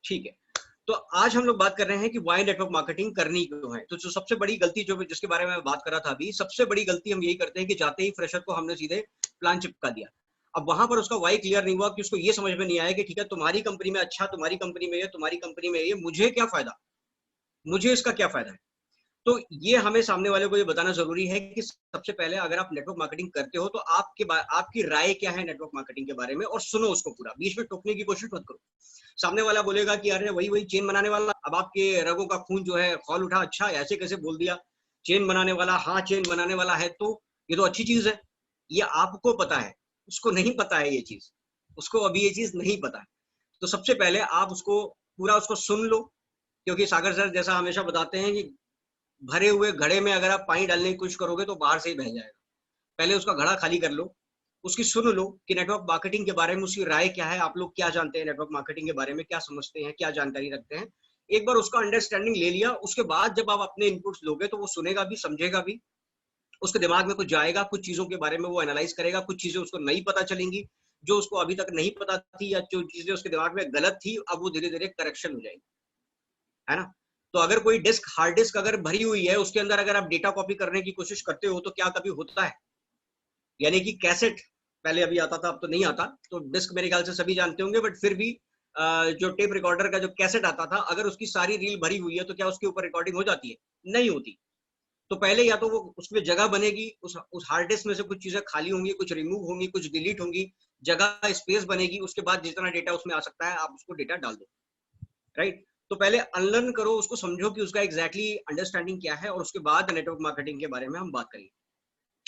ठीक है, तो आज हम लोग बात कर रहे हैं कि वाई नेटवर्क मार्केटिंग करनी क्यों है। तो जो सबसे बड़ी गलती जो जिसके बारे में मैं बात कर रहा था अभी, सबसे बड़ी गलती हम यही करते हैं कि जाते ही फ्रेशर को हमने सीधे प्लान चिपका दिया। अब वहां पर उसका वाई क्लियर नहीं हुआ कि उसको ये समझ में नहीं आया कि ठीक है, तुम्हारी कंपनी में अच्छा, तुम्हारी कंपनी में ये, तुम्हारी कंपनी में ये, मुझे क्या फायदा, मुझे इसका क्या फायदा है। तो ये हमें सामने वाले को ये बताना जरूरी है कि सबसे पहले अगर आप नेटवर्क मार्केटिंग करते हो तो आपकी राय क्या है नेटवर्क मार्केटिंग के बारे में, और सुनो उसको पूरा, बीच में टोकने की कोशिश मत करो। सामने वाला बोलेगा कि अरे वही वही चेन बनाने वाला, अब आपके रगों का खून जो है खौल उठा, अच्छा ऐसे कैसे बोल दिया, चेन बनाने वाला, हाँ चेन बनाने वाला है तो ये तो अच्छी चीज है। ये आपको पता है, उसको नहीं पता है ये चीज, उसको अभी ये चीज नहीं पता है। तो सबसे पहले आप उसको पूरा उसको सुन लो, क्योंकि सागर सर जैसा हमेशा बताते हैं कि भरे हुए घड़े में अगर आप पानी डालने की कोशिश करोगे तो बाहर से ही बह जाएगा। पहले उसका घड़ा खाली कर लो, उसकी सुन लो कि नेटवर्क मार्केटिंग के बारे में उसकी राय क्या है, आप लोग क्या जानते हैं नेटवर्क मार्केटिंग के बारे में, क्या समझते हैं, क्या जानकारी रखते हैं। एक बार उसका अंडरस्टैंडिंग ले लिया, उसके बाद जब आप अपने इनपुट्स लोगे तो वो सुनेगा भी, समझेगा भी, उसके दिमाग में कुछ जाएगा, कुछ चीजों के बारे में वो एनालाइज करेगा, कुछ चीजें उसको नहीं पता चलेंगी, जो उसको अभी तक नहीं पता थी या जो चीजें उसके दिमाग में गलत थी, अब वो धीरे धीरे करेक्शन हो जाएगी, है ना। तो अगर कोई डिस्क, हार्ड डिस्क अगर भरी हुई है, उसके अंदर अगर आप डेटा कॉपी करने की कोशिश करते हो तो क्या कभी होता है, यानी कि कैसेट पहले अभी आता था, अब तो नहीं आता, तो डिस्क मेरे ख्याल से सभी जानते होंगे, बट फिर भी जो टेप रिकॉर्डर का जो कैसेट आता था, अगर उसकी सारी रील भरी हुई है तो क्या उसके ऊपर रिकॉर्डिंग हो जाती है? नहीं होती। तो पहले या तो वो उसमें जगह बनेगी, उस हार्ड डिस्क में से कुछ चीजें खाली होंगी, कुछ रिमूव होंगी, कुछ डिलीट होंगी, जगह स्पेस बनेगी, उसके बाद जितना डेटा उसमें आ सकता है आप उसको डेटा डाल दो, राइट। तो पहले अनलर्न करो, उसको समझो कि उसका एग्जैक्टली अंडरस्टैंडिंग क्या है, और उसके बाद नेटवर्क मार्केटिंग के बारे में हम बात करेंगे।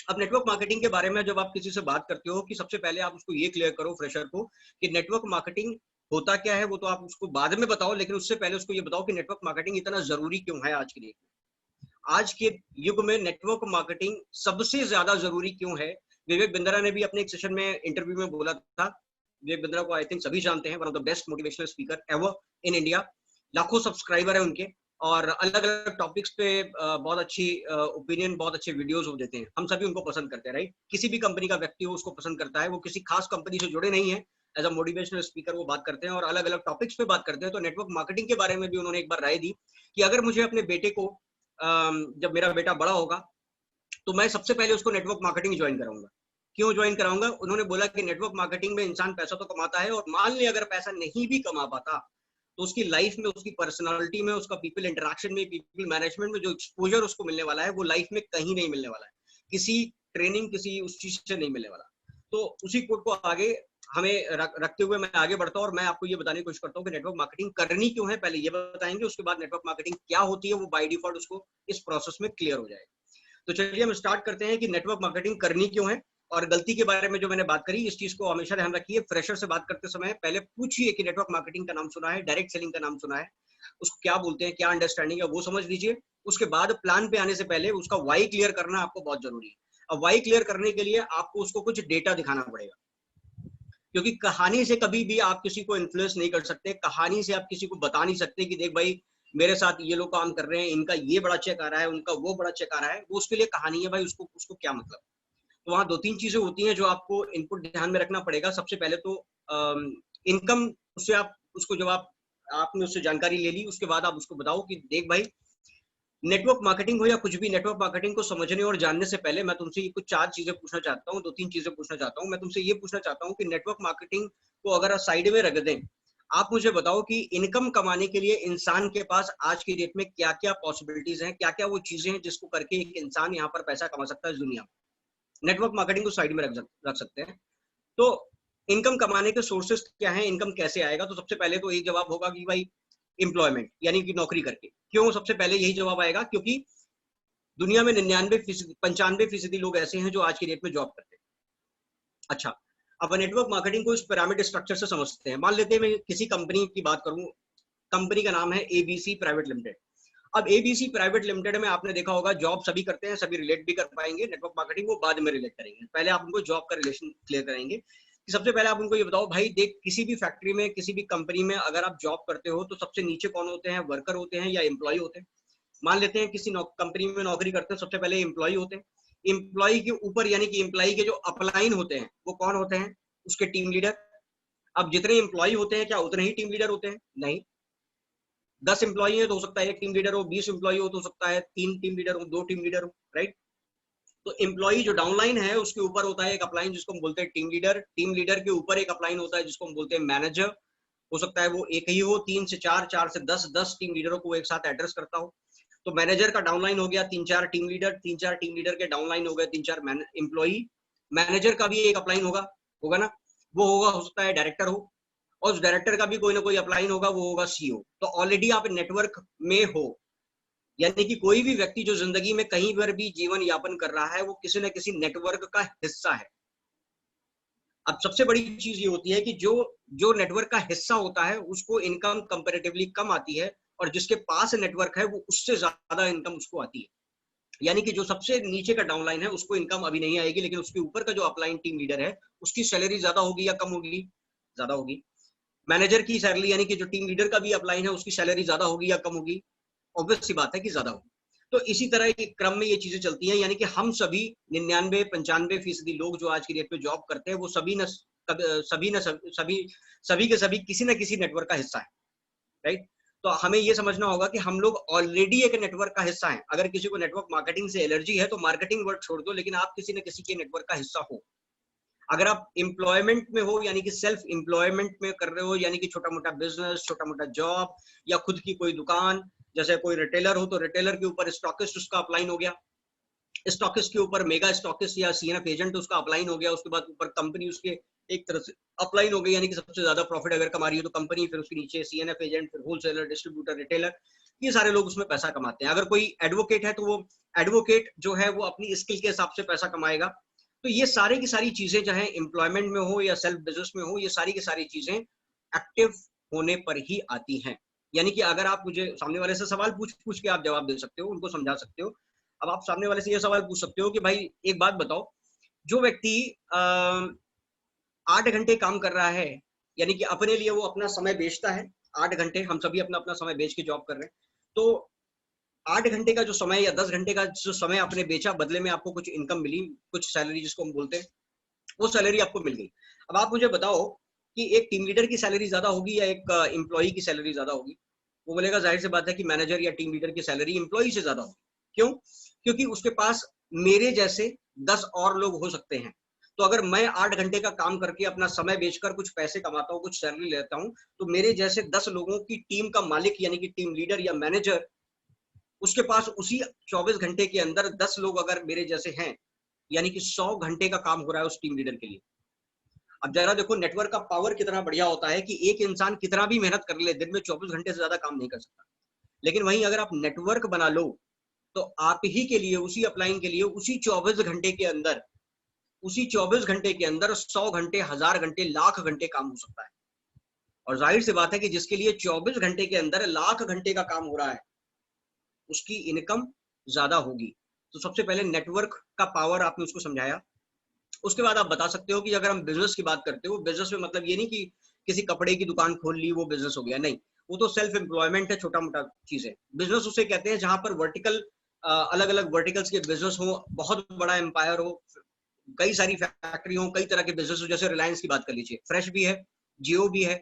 अब नेटवर्क मार्केटिंग के बारे में जब आप किसी से बात करते हो, कि सबसे पहले आप उसको ये क्लियर करो फ्रेशर को कि नेटवर्क मार्केटिंग होता क्या है, वो तो आप उसको बाद में बताओ, लेकिन उससे पहले उसको ये बताओ कि नेटवर्क मार्केटिंग इतना जरूरी क्यों है आज के लिए। आज के युग में नेटवर्क मार्केटिंग सबसे ज्यादा जरूरी क्यों है? विवेक बिंद्रा ने भी अपने एक सेशन में, इंटरव्यू में बोला था। विवेक बिंद्रा को आई थिंक सभी जानते हैं, one of the best motivational speaker ever in India. लाखों सब्सक्राइबर है उनके, और अलग अलग टॉपिक्स पे बहुत अच्छी ओपिनियन, बहुत अच्छे वीडियोस वो देते हैं। हम सभी उनको पसंद करते हैं, राइट। किसी भी कंपनी का व्यक्ति हो उसको पसंद करता है, वो किसी खास कंपनी से जुड़े नहीं है, एज अ मोटिवेशनल स्पीकर वो बात करते हैं और अलग अलग टॉपिक्स पे बात करते हैं। तो नेटवर्क मार्केटिंग के बारे में भी उन्होंने एक बार राय दी कि अगर मुझे अपने बेटे को, जब मेरा बेटा बड़ा होगा तो मैं सबसे पहले उसको नेटवर्क मार्केटिंग ज्वाइन कराऊंगा। क्यों ज्वाइन कराऊंगा? उन्होंने बोला कि नेटवर्क मार्केटिंग में इंसान पैसा तो कमाता है, और मान ले अगर पैसा नहीं भी कमा पाता तो उसकी लाइफ में, उसकी पर्सनालिटी में, उसका पीपल इंटरेक्शन में, पीपल मैनेजमेंट में जो एक्सपोजर उसको मिलने वाला है वो लाइफ में कहीं नहीं मिलने वाला है, किसी ट्रेनिंग, किसी उस चीज से नहीं मिलने वाला। तो उसी कोड को आगे हमें रखते हुए मैं आगे बढ़ता हूँ, और मैं आपको ये बताने की कोशिश करता हूँ कि नेटवर्क मार्केटिंग करनी क्यों है, पहले ये बताएंगे, उसके बाद नेटवर्क मार्केटिंग क्या होती है वो बाय डिफॉल्ट उसको इस प्रोसेस में क्लियर हो जाएगा। तो चलिए हम स्टार्ट करते हैं कि नेटवर्क मार्केटिंग करनी क्यों है। और गलती के बारे में जो मैंने बात करी, इस चीज को हमेशा ध्यान रखिए, फ्रेशर से बात करते समय पहले पूछिए कि नेटवर्क मार्केटिंग का नाम सुना है, डायरेक्ट सेलिंग का नाम सुना है, उसको क्या बोलते हैं, क्या अंडरस्टैंडिंग है वो समझ लीजिए। उसके बाद प्लान पे आने से पहले उसका वाई क्लियर करना आपको बहुत जरूरी है। अब वाई क्लियर करने के लिए आपको उसको कुछ डेटा दिखाना पड़ेगा, क्योंकि कहानी से कभी भी आप किसी को इन्फ्लुएंस नहीं कर सकते। कहानी से आप किसी को बता नहीं सकते कि देख भाई मेरे साथ ये लोग काम कर रहे हैं, इनका ये बड़ा चेक आ रहा है, उनका वो बड़ा चेक आ रहा है, वो उसके लिए कहानी है भाई, उसको उसको क्या मतलब। तो वहाँ दो तीन चीजें होती हैं जो आपको इनपुट ध्यान में रखना पड़ेगा। सबसे पहले तो इनकम, उससे आप उसको, जब आपने उससे जानकारी ले ली, उसके बाद आप उसको बताओ कि देख भाई, नेटवर्क मार्केटिंग हो या कुछ भी, नेटवर्क मार्केटिंग को समझने और जानने से पहले मैं तुमसे कुछ चार चीजें पूछना चाहता हूँ, दो तीन चीजें पूछना चाहता हूँ। मैं तुमसे ये पूछना चाहता हूँ कि नेटवर्क मार्केटिंग को अगर साइड में रख दें, आप मुझे बताओ कि इनकम कमाने के लिए इंसान के पास आज की डेट में क्या क्या पॉसिबिलिटीज हैं, क्या क्या वो चीजें हैं जिसको करके एक इंसान यहाँ पर पैसा कमा सकता है इस दुनिया में। नेटवर्क मार्केटिंग को साइड में रख सकते हैं। तो इनकम कमाने के सोर्सेस क्या हैं, इनकम कैसे आएगा? तो सबसे पहले तो एक जवाब होगा कि भाई एम्प्लॉयमेंट, यानी कि नौकरी करके। क्यों सबसे पहले यही जवाब आएगा? क्योंकि दुनिया में 95% लोग ऐसे हैं जो आज की डेट में जॉब करते हैं। अच्छा, अब नेटवर्क मार्केटिंग को इस पिरामिड स्ट्रक्चर से समझते हैं। मान लेते हैं मैं किसी कंपनी की बात करूं, कंपनी का नाम है एबीसी प्राइवेट लिमिटेड। अब एबीसी प्राइवेट लिमिटेड में आपने देखा होगा जॉब सभी करते हैं, सभी रिलेट भी कर पाएंगे। नेटवर्क मार्केटिंग वो बाद में रिलेट करेंगे, पहले आप उनको जॉब का रिलेशन क्लियर करेंगे। कि सबसे पहले आप उनको ये बताओ भाई देख, किसी भी फैक्ट्री में, किसी भी कंपनी में अगर आप जॉब करते हो तो सबसे नीचे कौन होते हैं? वर्कर होते हैं या एम्प्लॉय होते हैं? मान लेते हैं किसी कंपनी में नौकरी करते हैं, सबसे पहले एम्प्लॉय होते हैं। एम्प्लॉय के ऊपर यानी कि एम्प्लॉय के जो अपलाइन होते हैं वो कौन होते हैं? उसके टीम लीडर। अब जितने एम्प्लॉय होते हैं क्या उतने ही टीम लीडर होते हैं? नहीं। 10 एम्प्लॉई है तो हो सकता है एक टीम लीडर हो, 20 एम्प्लॉई हो तो हो सकता है 3 टीम लीडर हो, 2 टीम लीडर हो, राइट। तो एम्प्लॉई जो डाउनलाइन है उसके ऊपर होता है एक अपलाइन जिसको हम बोलते हैं टीम लीडर, टीम लीडर के ऊपर एक अपलाइन होता है जिसको हम बोलते हैं मैनेजर। हो सकता है वो एक ही हो, 3 से 4, 4 से 10 टीम लीडरों को एक साथ एड्रेस करता हो। तो मैनेजर का डाउनलाइन हो गया 3-4 टीम लीडर, 3-4 टीम लीडर के डाउनलाइन हो गए 3-4 एम्प्लॉई। मैनेजर का भी एक अपलाइन होगा, होगा ना, वो होगा, हो सकता है डायरेक्टर हो, और उस डायरेक्टर का भी कोई ना कोई अपलाइन होगा, वो होगा सीईओ। तो ऑलरेडी आप नेटवर्क में हो, यानी कि कोई भी व्यक्ति जो जिंदगी में कहीं पर भी जीवन यापन कर रहा है वो किसी न किसी नेटवर्क का हिस्सा है। अब सबसे बड़ी चीज ये होती है कि जो जो नेटवर्क का हिस्सा होता है उसको इनकम कंपैरेटिवली कम आती है, और जिसके पास नेटवर्क है वो उससे ज्यादा इनकम उसको आती है। यानी कि जो सबसे नीचे का डाउनलाइन है उसको इनकम अभी नहीं आएगी, लेकिन उसके ऊपर का जो अपलाइन टीम लीडर है उसकी सैलरी ज्यादा होगी या कम होगी? ज्यादा होगी। मैनेजर की सैलरी, यानी कि जो टीम लीडर का भी अपलाइन है उसकी सैलरी ज्यादा होगी या कम होगी? ऑब्वियस सी बात है कि ज्यादा होगी। तो इसी तरह के क्रम में ये चीजें चलती हैं, यानी कि हम सभी 99-95% लोग जो आज की डेट में जॉब करते हैं वो सभी के सभी किसी न किसी नेटवर्क का हिस्सा है, राइट। तो हमें ये समझना होगा कि हम लोग ऑलरेडी एक नेटवर्क का हिस्सा हैं। अगर किसी को नेटवर्क मार्केटिंग से एलर्जी है तो मार्केटिंग वर्ड छोड़ दो, लेकिन आप किसी न किसी के नेटवर्क का हिस्सा हो। अगर आप एम्प्लॉयमेंट में हो, यानी कि सेल्फ एम्प्लॉयमेंट में कर रहे हो, यानी कि छोटा मोटा बिजनेस, छोटा मोटा जॉब, या खुद की कोई दुकान, जैसे कोई रिटेलर हो तो रिटेलर के ऊपर स्टॉकिस्ट उसका अपलाइन हो गया, स्टॉकिस्ट के ऊपर मेगा स्टॉकिस्ट या सीएनएफ एजेंट उसका अपलाइन हो गया, उसके बाद ऊपर कंपनी उसके एक तरह से अपलाइन हो गई, यानी कि सबसे ज्यादा प्रॉफिट अगर कमा रही है तो कंपनी, फिर उसके नीचे सीएनएफ एजेंट, फिर होलसेलर, डिस्ट्रीब्यूटर, रिटेलर, ये सारे लोग उसमें पैसा कमाते हैं। अगर कोई एडवोकेट है तो वो एडवोकेट जो है वो अपनी स्किल के हिसाब से पैसा कमाएगा। तो ये सारी की सारी चीजें चाहे एम्प्लॉयमेंट में हो या सेल्फ बिजनेस में हो, ये सारी की सारी चीजें एक्टिव होने पर ही आती हैं। यानी कि अगर आप मुझे सामने वाले से सवाल पूछ पूछ के आप जवाब दे सकते हो, उनको समझा सकते हो। अब आप सामने वाले से ये सवाल पूछ सकते हो कि भाई एक बात बताओ, जो व्यक्ति 8 घंटे काम कर रहा है, यानी कि अपने लिए वो अपना समय बेचता है, 8 घंटे हम सभी अपना अपना समय बेच के जॉब कर रहे हैं, तो 8 घंटे का जो समय या 10 घंटे का जो समय आपने बेचा, बदले में आपको कुछ इनकम मिली, कुछ सैलरी जिसको हम बोलते हैं, वो सैलरी आपको मिल गई। अब आप मुझे बताओ कि एक टीम लीडर की सैलरी ज्यादा होगी या एक एम्प्लॉई की सैलरी ज्यादा होगी? वो बोलेगा जाहिर सी बात है कि मैनेजर या टीम लीडर की सैलरी एम्प्लॉई से ज्यादा होगी। क्यों? क्योंकि उसके पास मेरे जैसे 10 और लोग हो सकते हैं। तो अगर मैं 8 घंटे का काम करके अपना समय बेचकर कुछ पैसे कमाता हूँ, कुछ सैलरी लेता हूँ, तो मेरे जैसे 10 लोगों की टीम का मालिक यानी कि टीम लीडर या मैनेजर, उसके पास उसी 24 घंटे के अंदर 10 लोग अगर मेरे जैसे हैं, यानी कि 100 घंटे का काम हो रहा है उस टीम लीडर के लिए। अब जरा देखो नेटवर्क का पावर कितना बढ़िया होता है कि एक इंसान कितना भी मेहनत कर ले, दिन में 24 घंटे से ज्यादा काम नहीं कर सकता। लेकिन वहीं अगर आप नेटवर्क बना लो तो आप ही के लिए, उसी अपलाइन के लिए, उसी 24 घंटे के अंदर, उसी 24 घंटे के अंदर 100 घंटे, 1000 घंटे, लाख घंटे काम हो सकता है। और जाहिर सी बात है कि जिसके लिए 24 घंटे के अंदर लाख घंटे का काम हो रहा है, उसकी इनकम ज्यादा होगी। तो सबसे पहले नेटवर्क का पावर आपने उसको समझाया। उसके बाद आप बता सकते हो कि अगर हम बिजनेस की बात करते हो, बिजनेस में मतलब ये नहीं कि किसी कपड़े की दुकान खोल ली वो बिजनेस हो गया, नहीं, वो तो सेल्फ एम्प्लॉयमेंट है, छोटा मोटा चीज है। बिजनेस उसे कहते हैं जहां पर वर्टिकल, अलग अलग वर्टिकल्स के बिजनेस हो, बहुत बड़ा एम्पायर हो, कई सारी फैक्ट्री हो, कई तरह के बिजनेस हो। जैसे रिलायंस की बात कर लीजिए, फ्रेश भी है, जियो भी है,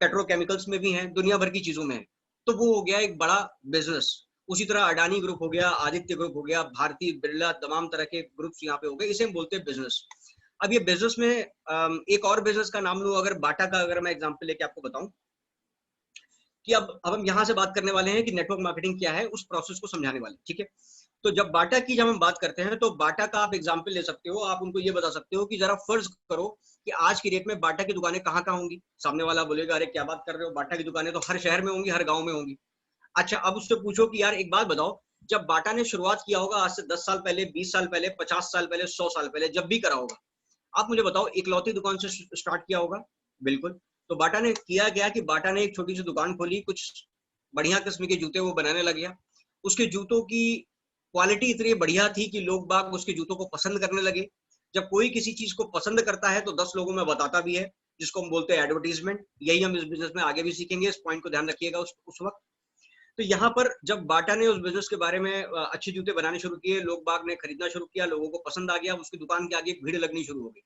पेट्रोकेमिकल्स में भी है, दुनिया भर की चीजों में है। तो वो हो गया एक बड़ा बिजनेस। उसी तरह अडानी ग्रुप हो गया, आदित्य ग्रुप हो गया, भारतीय बिरला, तमाम तरह के ग्रुप्स यहाँ पे हो गए, इसे हम बोलते हैं बिजनेस। अब ये बिजनेस में एक और बिजनेस का नाम लूं, अगर बाटा का अगर मैं एग्जांपल लेके आपको बताऊं कि अब हम यहाँ से बात करने वाले हैं कि नेटवर्क मार्केटिंग क्या है, उस प्रोसेस को समझाने वाले, ठीक है। तो जब बाटा की जब हम बात करते हैं तो बाटा का आप एग्जांपल ले सकते हो। आप उनको ये बता सकते हो कि जरा फर्ज करो कि आज की डेट में बाटा की दुकानें कहाँ कहाँ होंगी। सामने वाला बोलेगा अरे क्या बात कर रहे हो, बाटा की दुकानें तो हर शहर में होंगी, हर गाँव में होंगी। अच्छा, अब उससे पूछो कि यार एक बात बताओ, जब बाटा ने शुरुआत किया होगा आज से 10 साल पहले, 20 साल पहले, 50 साल पहले, 100 साल पहले, जब भी करा होगा, आप मुझे बताओ इकलौती दुकान से स्टार्ट किया होगा? बिल्कुल। तो बाटा ने किया क्या कि बाटा ने एक छोटी सी दुकान खोली, कुछ बढ़िया किस्म के जूते वो बनाने लग गया। उसके जूतों की क्वालिटी इतनी बढ़िया थी कि लोग बाग उसके जूतों को पसंद करने लगे। जब कोई किसी चीज को पसंद करता है तो 10 लोगों में बताता भी है, जिसको हम बोलते हैं एडवर्टीजमेंट। यही हम इस बिजनेस में आगे भी सीखेंगे, इस पॉइंट को ध्यान रखिएगा उस वक्त। तो यहाँ पर जब बाटा ने उस बिजनेस के बारे में अच्छे जूते बनाने शुरू किए, लोग बाग ने खरीदना शुरू किया, लोगों को पसंद आ गया, उसकी दुकान के आगे भीड़ लगनी शुरू हो गई।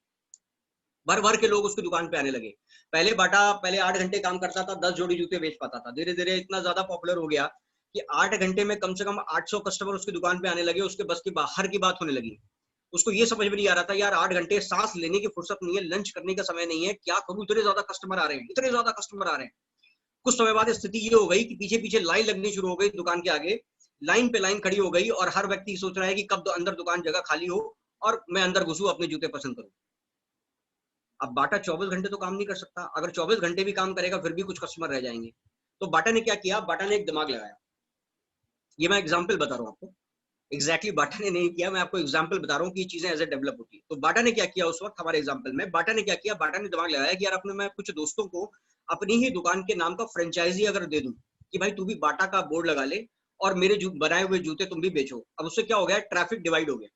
भर भर के लोग उसकी दुकान पे आने लगे। पहले बाटा पहले 8 घंटे काम करता था, 10 जोड़ी जूते बेच पाता था। धीरे-धीरे इतना ज़्यादा पॉपुलर हो गया कि 8 घंटे में कम से कम 800 कस्टमर उसकी दुकान पे आने लगे, उसके बस के बाहर की बात होने लगी। उसको ये समझ में नहीं आ रहा था, यार 8 घंटे सांस लेने की फुर्सत नहीं है, लंच करने का समय नहीं है, क्या करूँ? इतने ज़्यादा कस्टमर आ रहे हैं, इतने ज़्यादा कस्टमर आ रहे हैं। कुछ समय बाद स्थिति ये हो गई कि पीछे-पीछे लाइन लगनी शुरू हो गई दुकान के आगे, लाइन पे लाइन खड़ी हो गई और हर व्यक्ति सोच रहा है कि कब अंदर दुकान जगह खाली हो और मैं अंदर घुसूँ, अपने जूते पसंद करूँ। अब बाटा 24 घंटे तो काम नहीं कर सकता, अगर 24 घंटे भी काम करेगा फिर भी कुछ कस्टमर रह जाएँगे। तो बाटा ने क्या किया, बाटा ने एक दिमाग लगाया। ये मैं एग्ज़ाम्पल बता रहा हूँ आपको। एग्ज़ैक्टली बाटा ने नहीं किया, मैं आपको एग्ज़ाम्पल बता रहा हूँ कि ये चीज़ें ऐसे डेवलप होती हैं। तो बाटा ने क्या किया उस वक़्त हमारे एग्ज़ाम्पल में, बाटा ने क्या किया, बाटा ने दिमाग लगाया कि यार अपने मैं कुछ दोस्तों को अपनी ही दुकान के नाम का फ्रैंचाइज़ी अगर दे दूँ, कि भाई तू भी बाटा का बोर्ड लगा ले और मेरे बनाए हुए जूते तुम भी बेचो। अब उससे क्या हो गया, ट्रैफ़िक डिवाइड हो गया।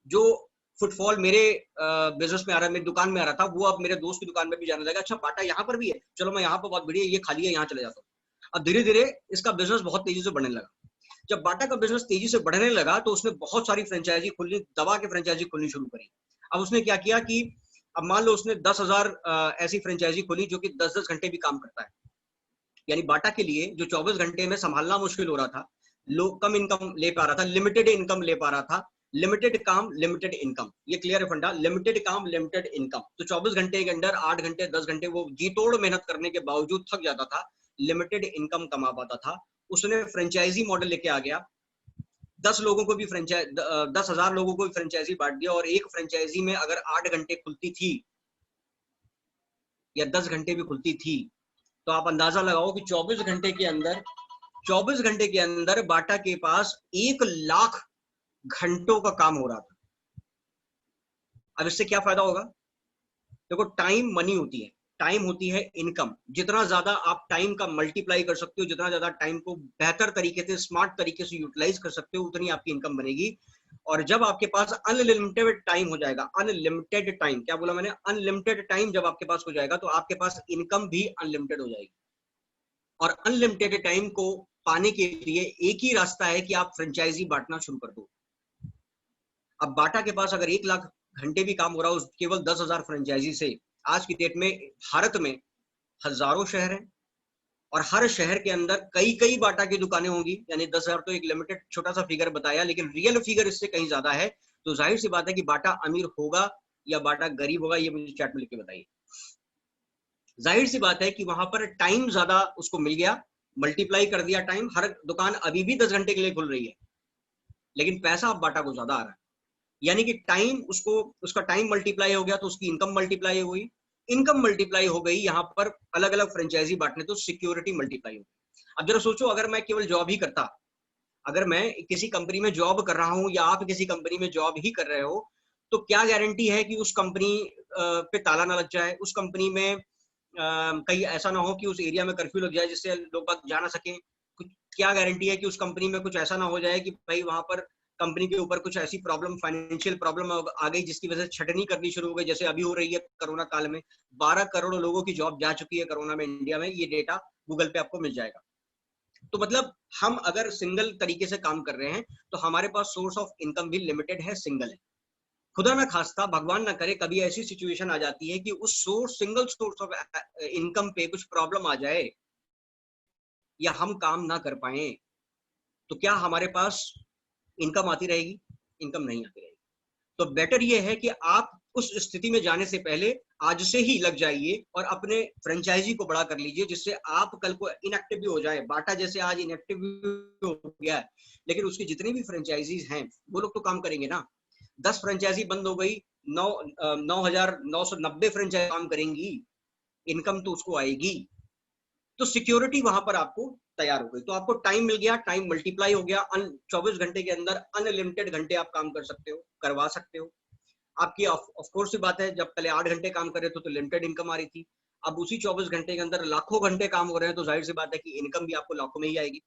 जो फुटफॉल मेरे बिज़नेस में आ रहा है, मेरी दुकान में आ रहा था, वो अब मेरे दोस्त की दुकान में भी जाने लगा। अच्छा बाटा यहाँ पर भी है, चलो मैं यहाँ पर बहुत बढ़िया, ये खाली है, यहाँ चले जाता हूँ। अब धीरे-धीरे इसका बिज़नेस बहुत तेज़ी से बढ़ने लगा। जब बाटा का बिज़नेस तेज़ी से बढ़ने लगा, तो उसने बहुत सारी फ्रैंचाइज़ी खोलनी, दवा की फ्रैंचाइज़ी खोलनी शुरू करी। अब उसने क्या किया कि अब मान लो उसने 10,000 ऐसी फ्रैंचाइज़ी खोली जो कि 10-10 घंटे भी काम करता है। यानी बाटा के लिए जो 24 घंटे में सँभालना मुश्किल हो रहा था, लोग कम इनकम ले पा रहा था, लिमिटेड इनकम ले पा रहा था, लिमिटेड काम, लिमिटेड इनकम। ये क्लियर है फंडा? लिमिटेड काम, लिमिटेड इनकम। तो 24 घंटे के अंदर 8 घंटे, 10 घंटे वो जी-तोड़ मेहनत करने के बावजूद थक जाता था, लिमिटेड इनकम कमा पाता था। उसने फ्रैंचाइज़ी मॉडल लेके आ गया। 10 लोगों को भी 10,000 लोगों को भी फ्रैंचाइज़ी बाँट दिया और एक फ्रैंचाइज़ी में अगर 8 घंटे खुलती थी या 10 घंटे भी खुलती थी, तो आप अंदाज़ा लगाओ कि 24 घंटे के अंदर बाटा के पास 1 लाख घंटों का काम हो रहा था। अब इससे क्या फ़ायदा होगा? देखो टाइम मनी होती है, टाइम होती है इनकम। जितना ज़्यादा आप टाइम का मल्टीप्लाई कर सकते हो, जितना ज़्यादा टाइम को बेहतर तरीके से, स्मार्ट तरीके से यूटिलाइज़ कर सकते हो, उतनी आपकी इनकम बनेगी। और जब आपके पास अनलिमिटेड टाइम हो जाएगा, अनलिमिटेड टाइम, क्या बोला मैंने? अनलिमिटेड टाइम जब आपके पास हो जाएगा, तो आपके पास इनकम भी अनलिमिटेड हो जाएगी। और अनलिमिटेड टाइम को पाने के लिए एक ही रास्ता है कि आप फ्रेंचाइजी बाँटना शुरू कर दो। अब बाटा के पास अगर 1 लाख घंटे भी काम हो रहा हो केवल 10,000 फ्रेंचाइजी से, आज की डेट में भारत में हज़ारों शहर हैं और हर शहर के अंदर कई-कई बाटा की दुकानें होंगी। यानी 10,000 तो एक लिमिटेड छोटा-सा फिगर बताया, लेकिन रियल फिगर इससे कहीं ज़्यादा है। तो ज़ाहिर-सी बात है कि बाटा अमीर होगा या बाटा गरीब होगा, ये मुझे चैट में लिख के बताइए। ज़ाहिर-सी बात है कि वहाँ पर टाइम ज़्यादा उसको मिल गया, मल्टीप्लाई कर दिया टाइम। हर दुकान अभी भी 10 घंटे के लिए खुल रही है, लेकिन पैसा अब बाटा को ज़्यादा आ रहा है। यानी कि टाइम उसको, उसका टाइम मल्टीप्लाई हो गया तो उसकी इनकम मल्टीप्लाई हो गई। इनकम मल्टीप्लाई हो गई, यहाँ पर अलग-अलग फ्रेंचाइज़ी बाँटने तो सिक्योरिटी मल्टीप्लाई हो गई। अब ज़रा सोचो अगर मैं केवल जॉब ही करता, अगर मैं किसी कंपनी में जॉब कर रहा हूँ या आप किसी कंपनी में जॉब ही कर रहे हो, तो क्या गारंटी है कि उस कंपनी पे ताला ना लग जाए, उस कंपनी में कहीं ऐसा ना हो कि उस एरिया में कर्फ्यू लग जाए जिससे लोग बाग जा ना सकें। कुछ क्या गारंटी है कि उस कंपनी में कुछ ऐसा ना हो जाए कि भाई वहाँ पर कंपनी के ऊपर कुछ ऐसी प्रॉब्लम, फाइनेंशियल प्रॉब्लम आ गई जिसकी वजह से छटनी करनी शुरू हो गई, जैसे अभी हो रही है कोरोना काल में। 12 करोड़ लोगों की जॉब जा चुकी है कोरोना में इंडिया में, ये डेटा गूगल पे आपको मिल जाएगा। तो मतलब हम अगर सिंगल तरीके से काम कर रहे हैं, तो हमारे पास सोर्स ऑफ इनकम भी लिमिटेड है, सिंगल है। खुदा ना खास्ता, भगवान ना करे, कभी ऐसी सिचुएशन आ जाती है कि उस सिंगल सोर्स ऑफ इनकम पे कुछ प्रॉब्लम आ जाए या हम काम ना कर पाए, तो क्या हमारे पास इनकम आती रहेगी? इनकम नहीं आती रहेगी। तो बेटर ये है कि आप उस स्थिति में जाने से पहले आज से ही लग जाइए और अपने फ्रेंचाइजी को बड़ा कर लीजिए, जिससे आप कल को इनएक्टिव भी हो जाए। बाटा जैसे आज इनएक्टिव भी हो गया है, लेकिन उसकी जितनी भी फ्रेंचाइजीज हैं, वो लोग तो काम करेंगे ना। 10 फ्रेंचाइजी बंद हो गई, 9,990 फ्रेंचाइजी काम करेंगी, इनकम तो उसको आएगी। तो सिक्योरिटी वहां पर आपको तैयार हो गई, तो आपको टाइम मिल गया, टाइम मल्टीप्लाई हो गया। 24 घंटे के अंदर अनलिमिटेड घंटे आप काम कर सकते हो, करवा सकते हो। आपकी ऑफ कोर्स सी बात है, जब पहले 8 घंटे काम कर रहे थे तो लिमिटेड इनकम आ रही थी। अब उसी 24 घंटे के अंदर लाखों घंटे काम हो रहे हैं, तो जाहिर सी बात है कि इनकम भी आपको लाखों में ही आएगी।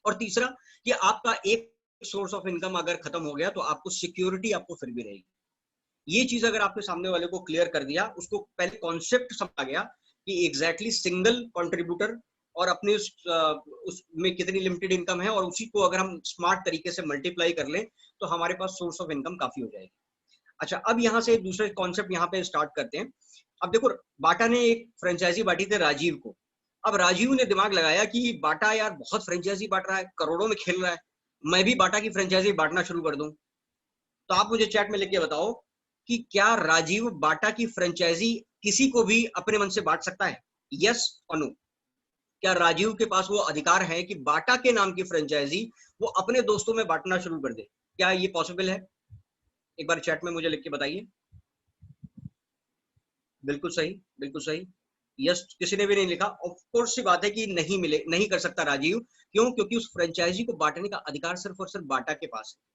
और तीसरा कि आपका एक सोर्स ऑफ इनकम अगर खत्म हो गया, तो आपको सिक्योरिटी आपको फिर भी रहेगी। ये चीज अगर आपके सामने वाले को क्लियर कर दिया, उसको पहले कॉन्सेप्ट समझ गया कि एग्जैक्टली सिंगल कंट्रीब्यूटर और अपने उसमें कितनी लिमिटेड इनकम है, और उसी को अगर हम स्मार्ट तरीके से मल्टीप्लाई कर लें, तो हमारे पास सोर्स ऑफ इनकम काफी हो जाएगी। अच्छा, अब यहाँ से दूसरे कॉन्सेप्ट यहाँ पे स्टार्ट करते हैं। अब देखो, बाटा ने एक फ्रेंचाइजी बांटी थी राजीव को। अब राजीव ने दिमाग लगाया कि बाटा यार बहुत फ्रेंचाइजी बांट रहा है, करोड़ों में खेल रहा है, मैं भी बाटा की फ्रेंचाइजी बांटना शुरू कर दूं। तो आप मुझे चैट में लिख के बताओ कि क्या राजीव बाटा की फ्रेंचाइजी किसी को भी अपने मन से बांट सकता है? यस और नो। क्या राजीव के पास वो अधिकार है कि बाटा के नाम की फ्रेंचाइजी वो अपने दोस्तों में बांटना शुरू कर दे? क्या ये पॉसिबल है? एक बार चैट में मुझे लिख के बताइए। बिल्कुल सही, बिल्कुल सही। यस, किसी ने भी नहीं लिखा। ऑफ कोर्स सी बात है कि नहीं मिले, नहीं कर सकता राजीव। क्यों? क्योंकि उस फ्रेंचाइजी को बांटने का अधिकार सिर्फ और सिर्फ बाटा के पास है।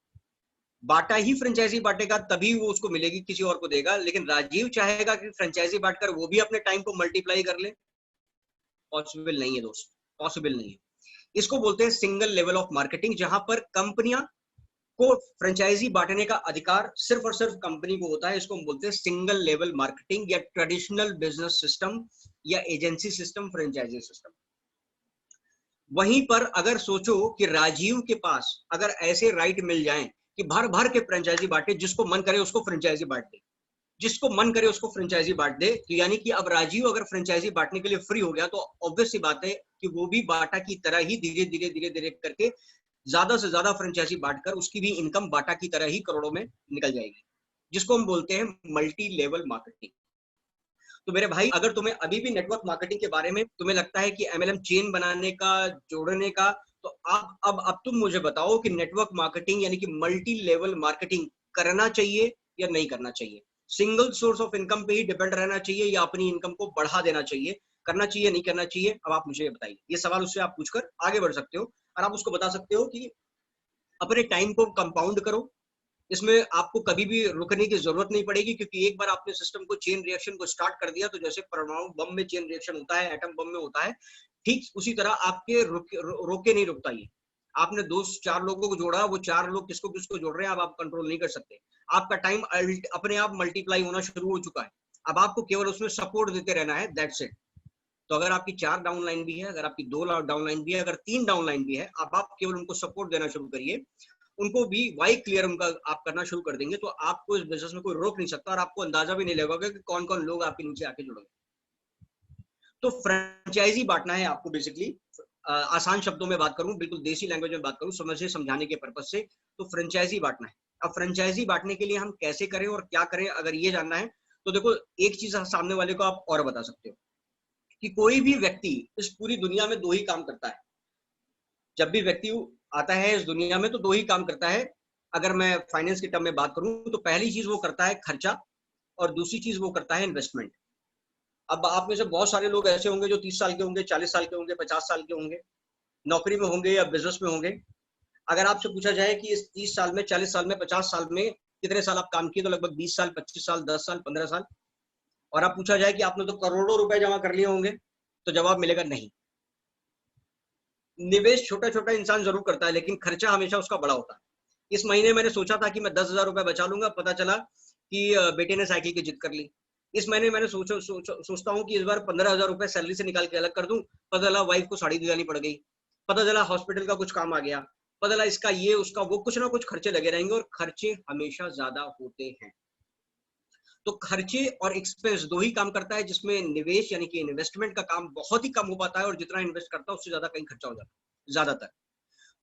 बाटा ही फ्रेंचाइजी बांटेगा तभी वो उसको मिलेगी, किसी और को देगा। लेकिन राजीव चाहेगा कि फ्रेंचाइजी बांटकर वो भी अपने टाइम को मल्टीप्लाई कर ले? पॉसिबल नहीं है दोस्त, पॉसिबल नहीं है। इसको बोलते हैं सिंगल लेवल ऑफ मार्केटिंग, जहां पर कंपनियां को फ्रेंचाइजी बांटने का अधिकार सिर्फ और सिर्फ कंपनी को होता है। इसको हम बोलते हैं सिंगल लेवल मार्केटिंग या ट्रेडिशनल बिजनेस सिस्टम या एजेंसी सिस्टम, फ्रेंचाइजी सिस्टम। वहीं पर अगर सोचो कि राजीव के पास अगर ऐसे राइट मिल जाएं कि भर भर के फ्रेंचाइजी बांटे, जिसको मन करे उसको फ्रेंचाइजी बांट दे, जिसको मन करे उसको फ्रेंचाइजी बांट दे, तो यानी कि अब राजीव अगर फ्रेंचाइजी बांटने के लिए फ्री हो गया, तो ऑब्वियस सी बात है कि वो भी बाटा की तरह ही धीरे धीरे धीरे धीरे करके ज्यादा से ज्यादा फ्रेंचाइजी बांटकर उसकी भी इनकम बाटा की तरह ही करोड़ों में निकल जाएगी, जिसको हम बोलते हैं मल्टी लेवल मार्केटिंग। तो मेरे भाई, अगर तुम्हें अभी भी नेटवर्क मार्केटिंग के बारे में तुम्हें लगता है कि एमएलएम चेन बनाने का, जोड़ने का, तो आप अब तुम मुझे बताओ कि नेटवर्क मार्केटिंग यानी कि मल्टी लेवल मार्केटिंग करना चाहिए या नहीं करना चाहिए? सिंगल सोर्स ऑफ इनकम पे ही डिपेंड रहना चाहिए या अपनी इनकम को बढ़ा देना चाहिए? करना चाहिए नहीं करना चाहिए? अब आप मुझे बताइए। ये सवाल उससे आप पूछकर आगे बढ़ सकते हो और आप उसको बता सकते हो कि अपने टाइम को कंपाउंड करो। इसमें आपको कभी भी रुकने की जरूरत नहीं पड़ेगी, क्योंकि एक बार आपने सिस्टम को, चेन रिएक्शन को स्टार्ट कर दिया, तो जैसे परमाणु बम में चेन रिएक्शन होता है, एटम बम में होता है, ठीक उसी तरह आपके रोके नहीं रुकता ये। आपने दो चार लोगों को जोड़ा, वो चार लोग किसको किसको जोड़ रहे हैं अब आप कंट्रोल नहीं कर सकते। आपका टाइम अपने आप मल्टीप्लाई होना शुरू हो चुका है। अब आपको केवल उसमें सपोर्ट देते रहना है, दैट्स इट। तो अगर आपकी 4 डाउनलाइन भी है, अगर आपकी 2 डाउनलाइन भी है, अगर 3 डाउनलाइन भी है, अब आप केवल उनको सपोर्ट देना शुरू करिए। उनको भी वाई क्लियर उनका आप करना शुरू कर देंगे, तो आपको इस बिजनेस में कोई रोक नहीं सकता और आपको अंदाजा भी नहीं लगेगा कि कौन कौन लोग आपके नीचे आके जुड़ेंगे। तो फ्रेंचाइजी बांटना है आपको बेसिकली। आसान शब्दों में बात करूं, बिल्कुल देसी लैंग्वेज में बात करूं, समझे समझाने के पर्पज से, तो फ्रेंचाइजी बांटना है। अब फ्रेंचाइजी बांटने के लिए हम कैसे करें और क्या करें, अगर ये जानना है तो देखो, एक चीज सामने वाले को आप और बता सकते हो कि कोई भी व्यक्ति इस पूरी दुनिया में दो ही काम करता है। जब भी व्यक्ति आता है इस दुनिया में तो दो ही काम करता है। अगर मैं फाइनेंस के टर्म में बात करूं तो पहली चीज वो करता है खर्चा, और दूसरी चीज वो करता है इन्वेस्टमेंट। अब आप में से बहुत सारे लोग ऐसे होंगे जो 30 साल के होंगे, 40 साल के होंगे, 50 साल के होंगे, नौकरी में होंगे या बिजनेस में होंगे। अगर आपसे पूछा जाए कि इस 30 साल में, 40 साल में, 50 साल में कितने साल आप काम किए, तो लगभग 20 साल, 25 साल, 10 साल, 15 साल। और आप पूछा जाए कि आपने तो करोड़ों रुपए जमा कर लिए होंगे, तो जवाब मिलेगा नहीं। निवेश छोटा छोटा इंसान जरूर करता है, लेकिन खर्चा हमेशा उसका बड़ा होता है। इस महीने मैंने सोचा था कि मैं 10,000 रुपए बचा लूंगा, पता चला कि बेटे ने साइकिल की जिद कर ली। इस महीने मैंने सोचता हूँ कि इस बार 15,000 रुपए सैलरी से निकाल के अलग कर दूं, पता चला वाइफ को साड़ी दिलानी पड़ गई, पता चला हॉस्पिटल का कुछ काम आ गया, पता चला इसका ये उसका वो, कुछ ना कुछ खर्चे लगे रहेंगे और खर्चे हमेशा ज्यादा होते हैं। तो खर्चे और एक्सपेंस दो ही काम करता है जिसमें निवेश यानी कि इन्वेस्टमेंट का काम बहुत ही कम हो पाता है, और जितना इन्वेस्ट करता है उससे ज्यादा कहीं खर्चा हो जाता है ज्यादातर।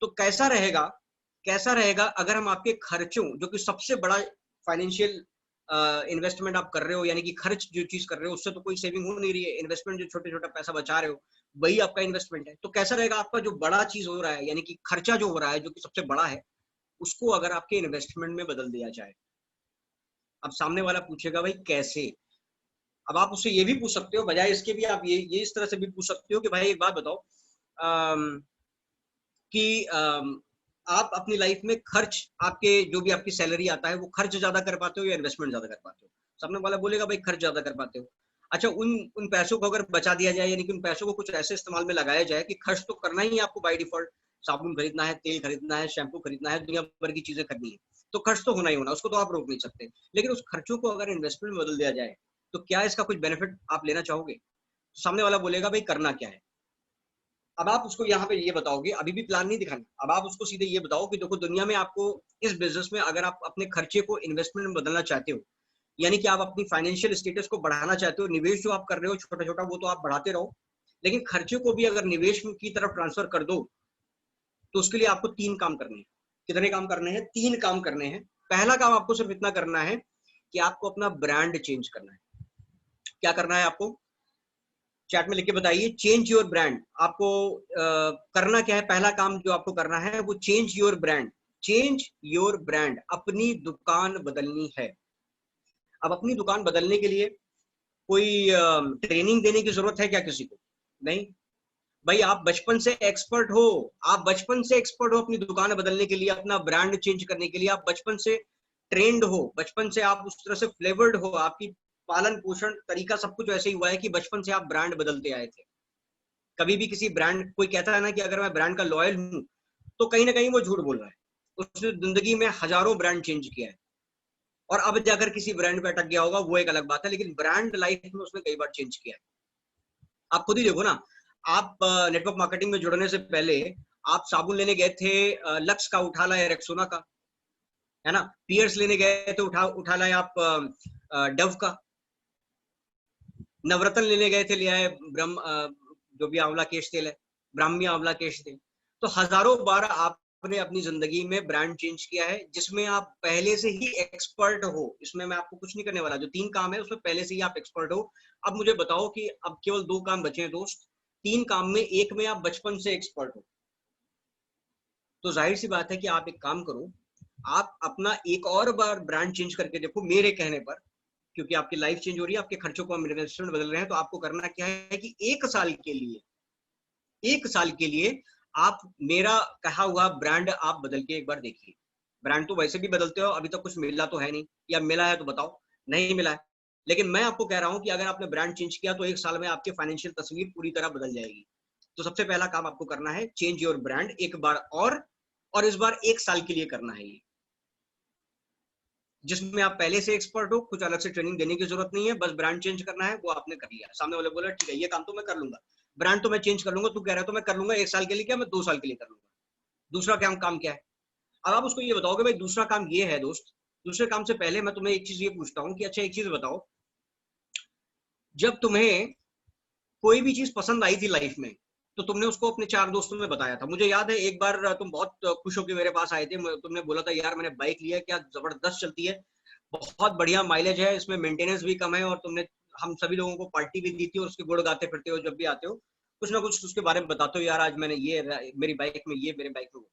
तो कैसा रहेगा अगर हम आपके खर्चों, जो कि सबसे बड़ा फाइनेंशियल इन्वेस्टमेंट आप कर रहे हो, यानी कि खर्च जो चीज कर रहे हो उससे तो कोई सेविंग हो नहीं रही है, इन्वेस्टमेंट जो छोटे छोटा पैसा बचा रहे हो वही आपका इन्वेस्टमेंट है। तो कैसा रहेगा आपका जो बड़ा चीज हो रहा है, यानी कि खर्चा जो हो रहा है जो कि सबसे बड़ा है, उसको अगर आपके इन्वेस्टमेंट में बदल दिया जाए? अब सामने वाला पूछेगा भाई कैसे? अब आप उससे ये भी पूछ सकते हो, बजाय इसके भी आप ये इस तरह से भी पूछ सकते हो कि भाई एक बात बताओ, कि आप अपनी लाइफ में खर्च, आपके जो भी आपकी सैलरी आता है वो खर्च ज्यादा कर पाते हो या इन्वेस्टमेंट ज्यादा कर पाते हो? सामने वाला बोलेगा भाई खर्च ज्यादा कर पाते हो। अच्छा, उन उन पैसों को अगर बचा दिया जाए, यानी कि उन पैसों को कुछ ऐसे इस्तेमाल में लगाया जाए कि खर्च तो करना ही है आपको बाय डिफॉल्ट, साबुन खरीदना है, तेल खरीदना है, शैम्पू खरीदना है, दुनिया भर की चीजें खरीदनी है, तो खर्च तो होना ही होना, उसको तो आप रोक नहीं सकते। लेकिन उस खर्चों को अगर इन्वेस्टमेंट में बदल दिया जाए, तो क्या इसका कुछ बेनिफिट आप लेना चाहोगे? तो सामने वाला बोलेगा भाई करना क्या है? अब आप उसको यहाँ पे ये बताओगे, अभी भी प्लान नहीं दिखाना, अब आप उसको सीधे ये बताओ कि देखो दुनिया में आपको इस बिजनेस में अगर आप अपने खर्चे को इन्वेस्टमेंट में बदलना चाहते हो, यानी कि आप अपनी फाइनेंशियल स्टेटस को बढ़ाना चाहते हो, निवेश जो आप कर रहे हो छोटा छोटा वो तो आप बढ़ाते रहो, लेकिन खर्चे को भी अगर निवेश की तरफ ट्रांसफर कर दो, तो उसके लिए आपको 3 काम करने हैं। कितने काम करने हैं? 3 काम करने हैं। पहला काम आपको सिर्फ इतना करना है कि आपको अपना ब्रांड चेंज करना है। क्या करना है आपको? चैट में लिख के बताइए, चेंज योर ब्रांड। आपको करना क्या है? पहला काम जो आपको करना है वो change your brand. Change your brand, अपनी दुकान बदलनी है। अब अपनी दुकान बदलने के लिए कोई ट्रेनिंग देने की जरूरत है क्या किसी को? नहीं भाई, आप बचपन से एक्सपर्ट हो, आप बचपन से एक्सपर्ट हो अपनी दुकान बदलने के लिए, अपना ब्रांड चेंज करने के लिए। आप बचपन से ट्रेंड हो, बचपन से आप उस तरह से फ्लेवर्ड हो, आपकी पालन पोषण तरीका सब कुछ ऐसे ही हुआ है कि बचपन से आप ब्रांड बदलते आए थे। कभी भी किसी ब्रांड, कोई कहता है ना कि अगर मैं ब्रांड का लॉयल हूं, तो कहीं ना कहीं वो झूठ बोल रहा है। उसने जिंदगी में हजारों ब्रांड चेंज किया है और अब जाकर किसी ब्रांड पे अटक गया होगा, वो एक अलग बात है, लेकिन ब्रांड लाइफ में उसने कई बार चेंज किया है। आप खुद ही देखो ना, आप नेटवर्क मार्केटिंग में जुड़ने से पहले आप साबुन लेने गए थे लक्स का, उठा लाए रेक्सोना का, है ना। पियर्स लेने गए थे, उठा लाए आप डव का। नवरत्न लेने गए थे, ले आए जो भी आंवला केश तेल है, ब्राह्मी आंवला केश तेल। तो हजारों बार आपने अपनी जिंदगी में ब्रांड चेंज किया है, जिसमें आप पहले से ही एक्सपर्ट हो। इसमें मैं आपको कुछ नहीं करने वाला, जो 3 काम है उसमें पहले से ही आप एक्सपर्ट हो। अब मुझे बताओ कि अब केवल 2 काम बचे हैं दोस्त। 3 काम में 1 में आप बचपन से एक्सपर्ट हो, तो जाहिर सी बात है कि आप एक काम करो, आप अपना एक और बार ब्रांड चेंज करके देखो मेरे कहने पर, क्योंकि आपकी लाइफ चेंज हो रही है, आपके खर्चों को हम इन्वेस्टमेंट बदल रहे हैं। तो आपको करना क्या है कि 1 साल के लिए आप मेरा कहा हुआ ब्रांड आप बदल के एक बार देखिए। ब्रांड तो वैसे भी बदलते हो, अभी तक कुछ मिला तो है नहीं, या मिला है तो बताओ। नहीं मिला है, लेकिन मैं आपको कह रहा हूं कि अगर आपने ब्रांड चेंज किया तो 1 साल में आपकी फाइनेंशियल तस्वीर पूरी तरह बदल जाएगी। तो सबसे पहला काम आपको करना है, चेंज योर ब्रांड एक बार और इस बार 1 साल के लिए करना है ये, जिसमें आप पहले से एक्सपर्ट हो, कुछ अलग से ट्रेनिंग देने की जरूरत नहीं है, बस ब्रांड चेंज करना है, वो आपने कर लिया। सामने वाले बोला ठीक है ये काम तो मैं कर लूंगा, ब्रांड तो मैं चेंज कर लूंगा, तू कह रहा है तो मैं कर लूंगा 1 साल के लिए, क्या मैं 2 साल के लिए कर लूंगा। दूसरा काम क्या है? अब आप उसको ये बताओगे भाई दूसरा काम ये है दोस्त। दूसरे काम से पहले मैं तुम्हें एक चीज ये पूछता हूँ कि अच्छा एक चीज बताओ, जब तुम्हें कोई भी चीज पसंद आई थी लाइफ में, तो तुमने उसको अपने 4 दोस्तों में बताया था। मुझे याद है एक बार तुम बहुत खुश होकर मेरे पास आए थे, तुमने बोला था यार मैंने बाइक लिया, क्या जबरदस्त चलती है, बहुत बढ़िया माइलेज है, इसमें मेंटेनेंस भी कम है, और तुमने हम सभी लोगों को पार्टी भी दी थी, और उसके गुण गाते फिरते हो जब भी आते हो, कुछ ना कुछ उसके बारे में बताते हो, यार आज मैंने ये मेरी बाइक में ये, मेरे बाइक में वो।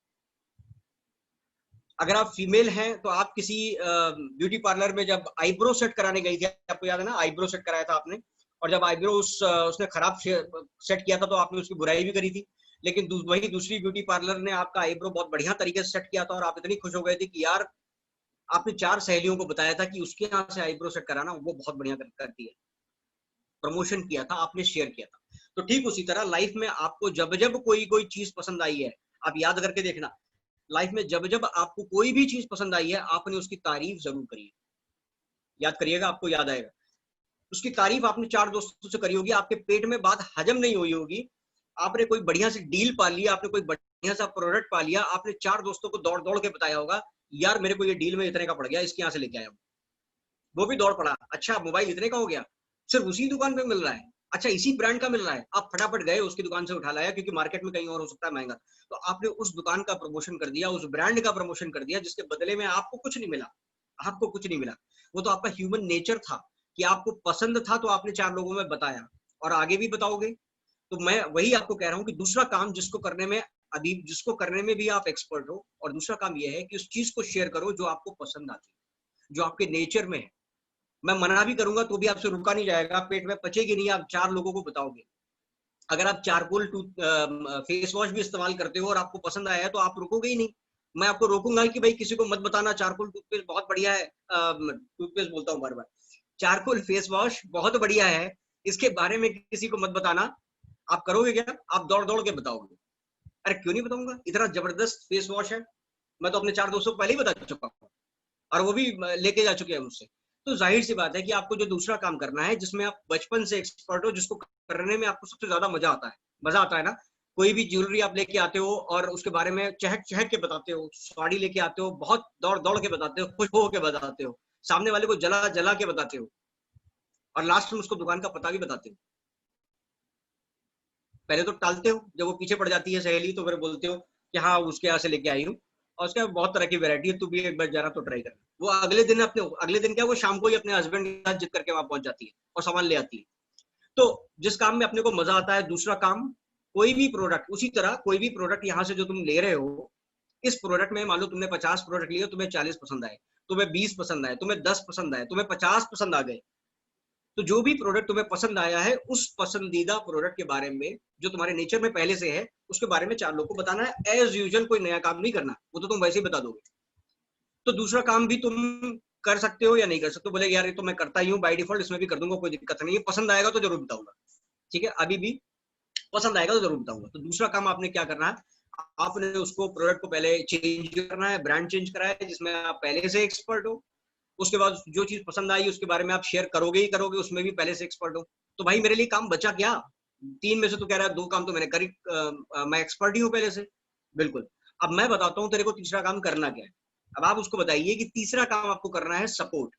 अगर आप फीमेल हैं तो आप किसी ब्यूटी पार्लर में जब आईब्रो सेट कराने गई थी, आपको याद है ना, आईब्रो सेट कराया था आपने, और जब आईब्रो उसने खराब सेट किया था तो आपने उसकी बुराई भी करी थी। लेकिन वही दूसरी ब्यूटी पार्लर ने आपका आईब्रो बहुत बढ़िया तरीके से सेट किया था, और आप इतनी खुश हो गए थे कि यार आपने 4 सहेलियों को बताया था कि उसके यहाँ से आईब्रो सेट कराना, वो बहुत बढ़िया करती है। प्रमोशन किया था आपने, शेयर किया था। तो ठीक उसी तरह लाइफ में आपको जब जब कोई कोई चीज पसंद आई है, आप याद करके देखना, लाइफ में जब जब आपको कोई भी चीज पसंद आई है, आपने उसकी तारीफ जरूर करी है। याद करिएगा, आपको याद आएगा। उसकी तारीफ आपने 4 दोस्तों से करी होगी, आपके पेट में बात हजम नहीं हुई होगी, आपने कोई बढ़िया सी डील पा लिया, आपने कोई बढ़िया सा प्रोडक्ट पा लिया, आपने 4 दोस्तों को दौड़ दौड़ के बताया होगा, यार मेरे को ये डील में इतने का पड़ गया, इसके यहाँ से लेके आया हूँ। वो भी दौड़ पड़ा, अच्छा मोबाइल इतने का हो गया, सिर्फ उसी दुकान पे मिल रहा है, अच्छा इसी ब्रांड का मिल रहा है। आप फटाफट गए उसकी दुकान से उठा लाया, क्योंकि मार्केट में कहीं और हो सकता है महंगा। तो आपने उस दुकान का प्रमोशन कर दिया, उस ब्रांड का प्रमोशन कर दिया, जिसके बदले में आपको कुछ नहीं मिला। आपको कुछ नहीं मिला, वो तो आपका ह्यूमन नेचर था कि आपको पसंद था, तो आपने 4 लोगों में बताया, और आगे भी बताओगे। तो मैं वही आपको कह रहा हूँ कि दूसरा काम जिसको करने में भी आप एक्सपर्ट हो, और दूसरा काम यह है कि उस चीज को शेयर करो जो आपको पसंद आती है, जो आपके नेचर में है। मैं मना भी करूंगा तो भी आपसे रुका नहीं जाएगा, पेट में पचेगी नहीं, आप 4 लोगों को बताओगे। अगर आप चारकोल फेस वॉश भी इस्तेमाल करते हो और आपको पसंद आया है, तो आप रुकोगे ही नहीं। मैं आपको रोकूंगा कि भाई किसी को मत बताना, चारकोल टूथपेस्ट बहुत बढ़िया है, टूथपेस्ट बोलता हूँ बार बार, चारकोल फेस वॉश बहुत बढ़िया है, इसके बारे में किसी को मत बताना। आप करोगे क्या? आप दौड़ दौड़ के बताओगे। अरे क्यों नहीं बताऊंगा, इतना जबरदस्त फेस वॉश है, मैं तो अपने 4 दोस्तों को पहले ही बता चुका हूँ, और वो भी लेके जा चुके हैं मुझसे। तो जाहिर सी बात है कि आपको जो दूसरा काम करना है, जिसमें आप बचपन से एक्सपर्ट हो, जिसको करने में आपको सबसे ज्यादा मजा आता है ना, कोई भी ज्वेलरी आप लेके आते हो और उसके बारे में चहक चहक के बताते हो, साड़ी लेके आते हो बहुत दौड़ दौड़ के बताते हो, खुश हो के बताते हो, सामने वाले को जला जला के बताते हो और लास्ट में उसको दुकान का पता भी बताते हो। पहले तो टालते हो, जब वो पीछे पड़ जाती है सहेली तो फिर बोलते हो कि हाँ उसके यहाँ से लेके आई हूँ और उसके बहुत तरह की वैरायटी है, तू भी एक बार जरा तो ट्राई कर। वो अगले दिन क्या, वो शाम को ही अपने हस्बैंड के साथ जिद करके वहां पहुंच जाती है और सामान ले आती है। तो जिस काम में अपने को मजा आता है, दूसरा काम कोई भी प्रोडक्ट, उसी तरह कोई भी प्रोडक्ट यहाँ से जो तुम ले रहे हो, इस प्रोडक्ट में मान लो तुमने 50 प्रोडक्ट लिए, तुम्हें 40 पसंद आए, तुम्हें 20 पसंद आए, तुम्हें 10 पसंद आए, तुम्हें 50 पसंद आ गए, तो जो भी प्रोडक्ट तुम्हें पसंद आया है उस पसंदीदा प्रोडक्ट के बारे में, जो तुम्हारे नेचर में पहले से है, उसके बारे में 4 लोग को बताना है। एज यूजुअल कोई नया काम नहीं करना, वो तो तुम वैसे ही बता दोगे। तो दूसरा काम भी तुम कर सकते हो या नहीं कर सकते हो, बोले यार ये तो मैं करता ही हूँ बाय डिफॉल्ट, इसमें भी कर दूंगा, कोई दिक्कत नहीं है, पसंद आएगा तो जरूर बताऊंगा। ठीक है, अभी भी पसंद आएगा तो जरूर बताऊंगा। तो दूसरा काम आपने क्या करना है, आपने उसको प्रोडक्ट को पहले चेंज करना है, ब्रांड चेंज करा है जिसमें आप पहले से एक्सपर्ट हो। उसके बाद जो चीज पसंद आई उसके बारे में आप शेयर करोगे ही करोगे, उसमें भी पहले से एक्सपर्ट हो। तो भाई मेरे लिए काम बचा क्या, 3 में से तो कह रहा है 2 काम तो मैंने करी, मैं एक्सपर्ट ही हूँ पहले से। बिल्कुल। अब मैं बताता हूँ तेरे को तीसरा काम करना क्या है। अब आप उसको बताइए कि तीसरा काम आपको करना है सपोर्ट,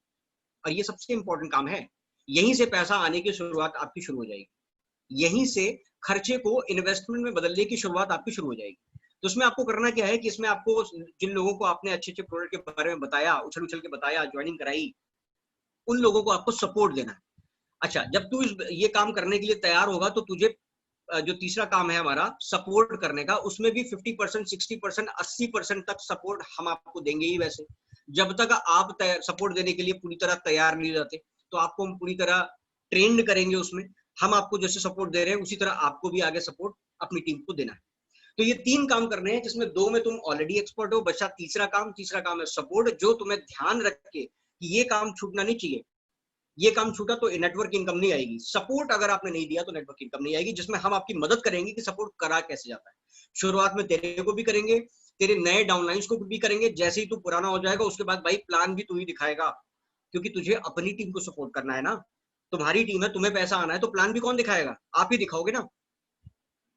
और ये सबसे इंपॉर्टेंट काम है। यहीं से पैसा आने की शुरुआत आपकी शुरू हो जाएगी, यहीं से खर्चे को इन्वेस्टमेंट में बदलने की शुरुआत आपकी शुरू हो जाएगी। तो उसमें आपको करना क्या है कि इसमें आपको जिन लोगों को आपने अच्छे अच्छे प्रोडक्ट के बारे में बताया, उछल उछल के बताया, ज्वाइनिंग कराई, उन लोगों को आपको सपोर्ट देना है। अच्छा, जब तू ये काम करने के लिए तैयार होगा तो तुझे जो तीसरा काम है हमारा सपोर्ट करने का, उसमें भी 50%, 60%, 80% तक सपोर्ट हम आपको देंगे ही। वैसे जब तक आप सपोर्ट देने के लिए पूरी तरह तैयार नहीं जाते, तो आपको हम पूरी तरह ट्रेंड करेंगे उसमें। हम आपको जैसे सपोर्ट दे रहे हैं उसी तरह आपको भी आगे सपोर्ट अपनी टीम को देना है। तो ये 3 काम करने हैं जिसमें 2 में तुम ऑलरेडी एक्सपर्ट हो, बचा तीसरा काम। तीसरा काम है सपोर्ट, जो तुम्हें ध्यान रख के कि ये काम छूटना नहीं चाहिए, ये काम छूटा तो नेटवर्क इनकम नहीं आएगी। सपोर्ट अगर आपने नहीं दिया तो नेटवर्क इनकम नहीं आएगी, जिसमें हम आपकी मदद करेंगे कि सपोर्ट करा कैसे जाता है। शुरुआत में तेरे को भी करेंगे, तेरे नए डाउनलाइंस को भी करेंगे, जैसे ही तू पुराना हो जाएगा उसके बाद भाई प्लान भी तू ही दिखाएगा, क्योंकि तुझे अपनी टीम को सपोर्ट करना है ना। तुम्हारी टीम है, तुम्हें पैसा आना है, तो प्लान भी कौन दिखाएगा, आप ही दिखाओगे ना।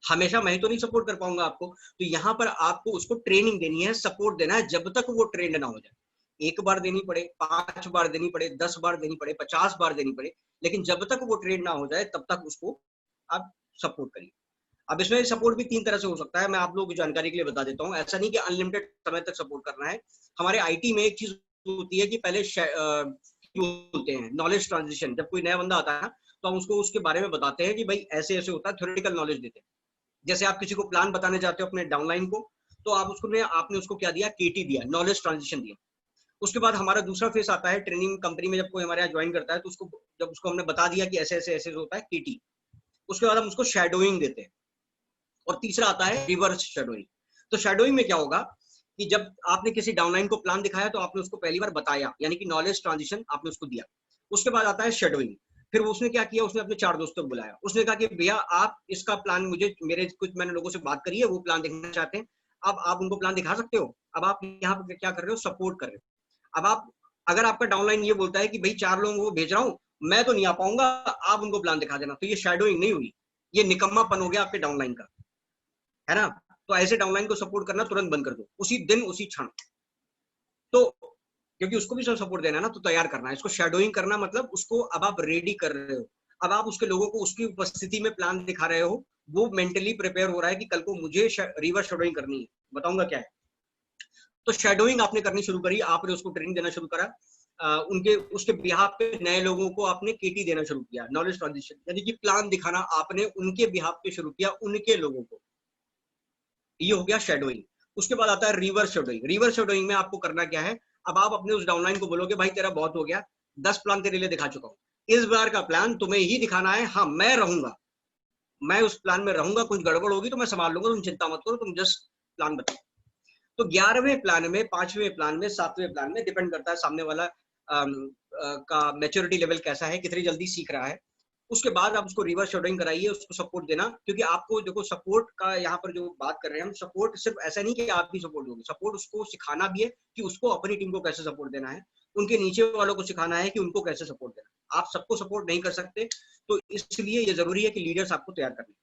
हमेशा मैं तो नहीं सपोर्ट कर पाऊंगा आपको, तो यहाँ पर आपको उसको ट्रेनिंग देनी है, सपोर्ट देना है, जब तक वो ट्रेंड ना हो जाए। 1 बार देनी पड़े, 5 बार देनी पड़े, 10 बार देनी पड़े, 50 बार देनी पड़े, लेकिन जब तक वो ट्रेंड ना हो जाए तब तक उसको आप सपोर्ट करिए। अब इसमें सपोर्ट भी 3 तरह से हो सकता है, मैं आप लोगों की जानकारी के लिए बता देता हूँ। ऐसा नहीं कि अनलिमिटेड समय तक सपोर्ट करना है। हमारे आईटी में एक चीज होती है कि पहले बोलते हैं नॉलेज ट्रांजिशन। जब कोई नया बंदा आता है ना, तो हम उसको उसके बारे में बताते हैं कि भाई ऐसे ऐसे होता है, थ्योरेटिकल नॉलेज देते हैं। जैसे आप किसी को प्लान बताने जाते हो अपने डाउनलाइन को, तो आप उसको आपने उसको क्या दिया, केटी दिया, नॉलेज ट्रांजिशन दिया। उसके बाद हमारा दूसरा फेस आता है ट्रेनिंग कंपनी में, जब कोई हमारे यहाँ ज्वाइन करता है तो उसको जब उसको हमने बता दिया कि ऐसे ऐसे ऐसे होता है, केटी, उसके बाद हम उसको शेडोइंग देते हैं। और तीसरा आता है रिवर्स शेडोइंग। तो शेडोइंग में क्या होगा कि जब आपने किसी डाउनलाइन को प्लान दिखाया तो आपने उसको पहली बार बताया, यानी कि नॉलेज ट्रांजिशन आपने उसको दिया। उसके बाद आता है शेडोइंग। फिर उसने क्या किया, उसने अपने 4 दोस्तों को बुलाया, उसने कहा कि भैया आप इसका प्लान मुझे, मेरे कुछ मैंने लोगों से बात करी है, वो प्लान देखना चाहते हैं, अब आप उनको प्लान दिखा सकते हो। अब आप यहाँ पे क्या कर रहे हो, सपोर्ट कर रहे हो। अब आप, अगर आपका डाउनलाइन ये बोलता है कि भाई 4 लोगों को भेज रहा हूँ, मैं तो नहीं आ पाऊंगा, आप उनको प्लान दिखा देना, तो ये शेडोइंग नहीं हुई, ये निकम्मापन हो गया आपके डाउनलाइन का, है ना। तो ऐसे डाउनलाइन को सपोर्ट करना तुरंत बंद कर दो, उसी दिन उसी क्षण। तो क्योंकि उसको भी सपोर्ट देना है ना, तो तैयार करना है इसको। शेडोइंग करना मतलब उसको अब आप रेडी कर रहे हो, अब आप उसके लोगों को उसकी उपस्थिति में प्लान दिखा रहे हो, वो मेंटली प्रिपेयर हो रहा है कि कल को मुझे रिवर्स शेडोइंग करनी है, बताऊंगा क्या है। तो शेडोइंग आपने करनी शुरू करी, आपने उसको ट्रेनिंग देना शुरू करा, उनके उसके बिहाफ पे नए लोगों को आपने केटी देना शुरू किया, नॉलेज ट्रांजिशन, यानी कि प्लान दिखाना आपने उनके बिहाफ पे शुरू किया, उनके लोगों को। ये हो गया शेडोइंग। उसके बाद आता है रिवर्स शेडोइंग। रिवर्स शेडोइंग में आपको करना क्या है, अब आप अपने उस डाउनलाइन को बोलोगे भाई तेरा बहुत हो गया, 10 प्लान तेरे लिए दिखा चुका हूं, इस बार का प्लान तुम्हें ही दिखाना है। हाँ मैं रहूंगा, मैं उस प्लान में रहूंगा, कुछ गड़बड़ होगी तो मैं संभाल लूंगा, तुम चिंता मत करो, तुम जस्ट प्लान बताओ। तो 11वें प्लान में, 5वें प्लान में, 7वें प्लान में, डिपेंड करता है सामने वाला का मैच्योरिटी लेवल कैसा है, कितनी जल्दी सीख रहा है। उसके बाद आप उसको रिवर्स शेडोइंग कराइए, उसको सपोर्ट देना। क्योंकि आपको देखो सपोर्ट का यहाँ पर जो बात कर रहे हैं हम, सपोर्ट सिर्फ ऐसा नहीं कि आप ही सपोर्ट दोगे, सपोर्ट उसको सिखाना भी है कि उसको अपनी टीम को कैसे सपोर्ट देना है, उनके नीचे वालों को सिखाना है कि उनको कैसे सपोर्ट देना है। आप सबको सपोर्ट नहीं कर सकते, तो इसलिए ये जरूरी है कि लीडर्स आपको तैयार करने।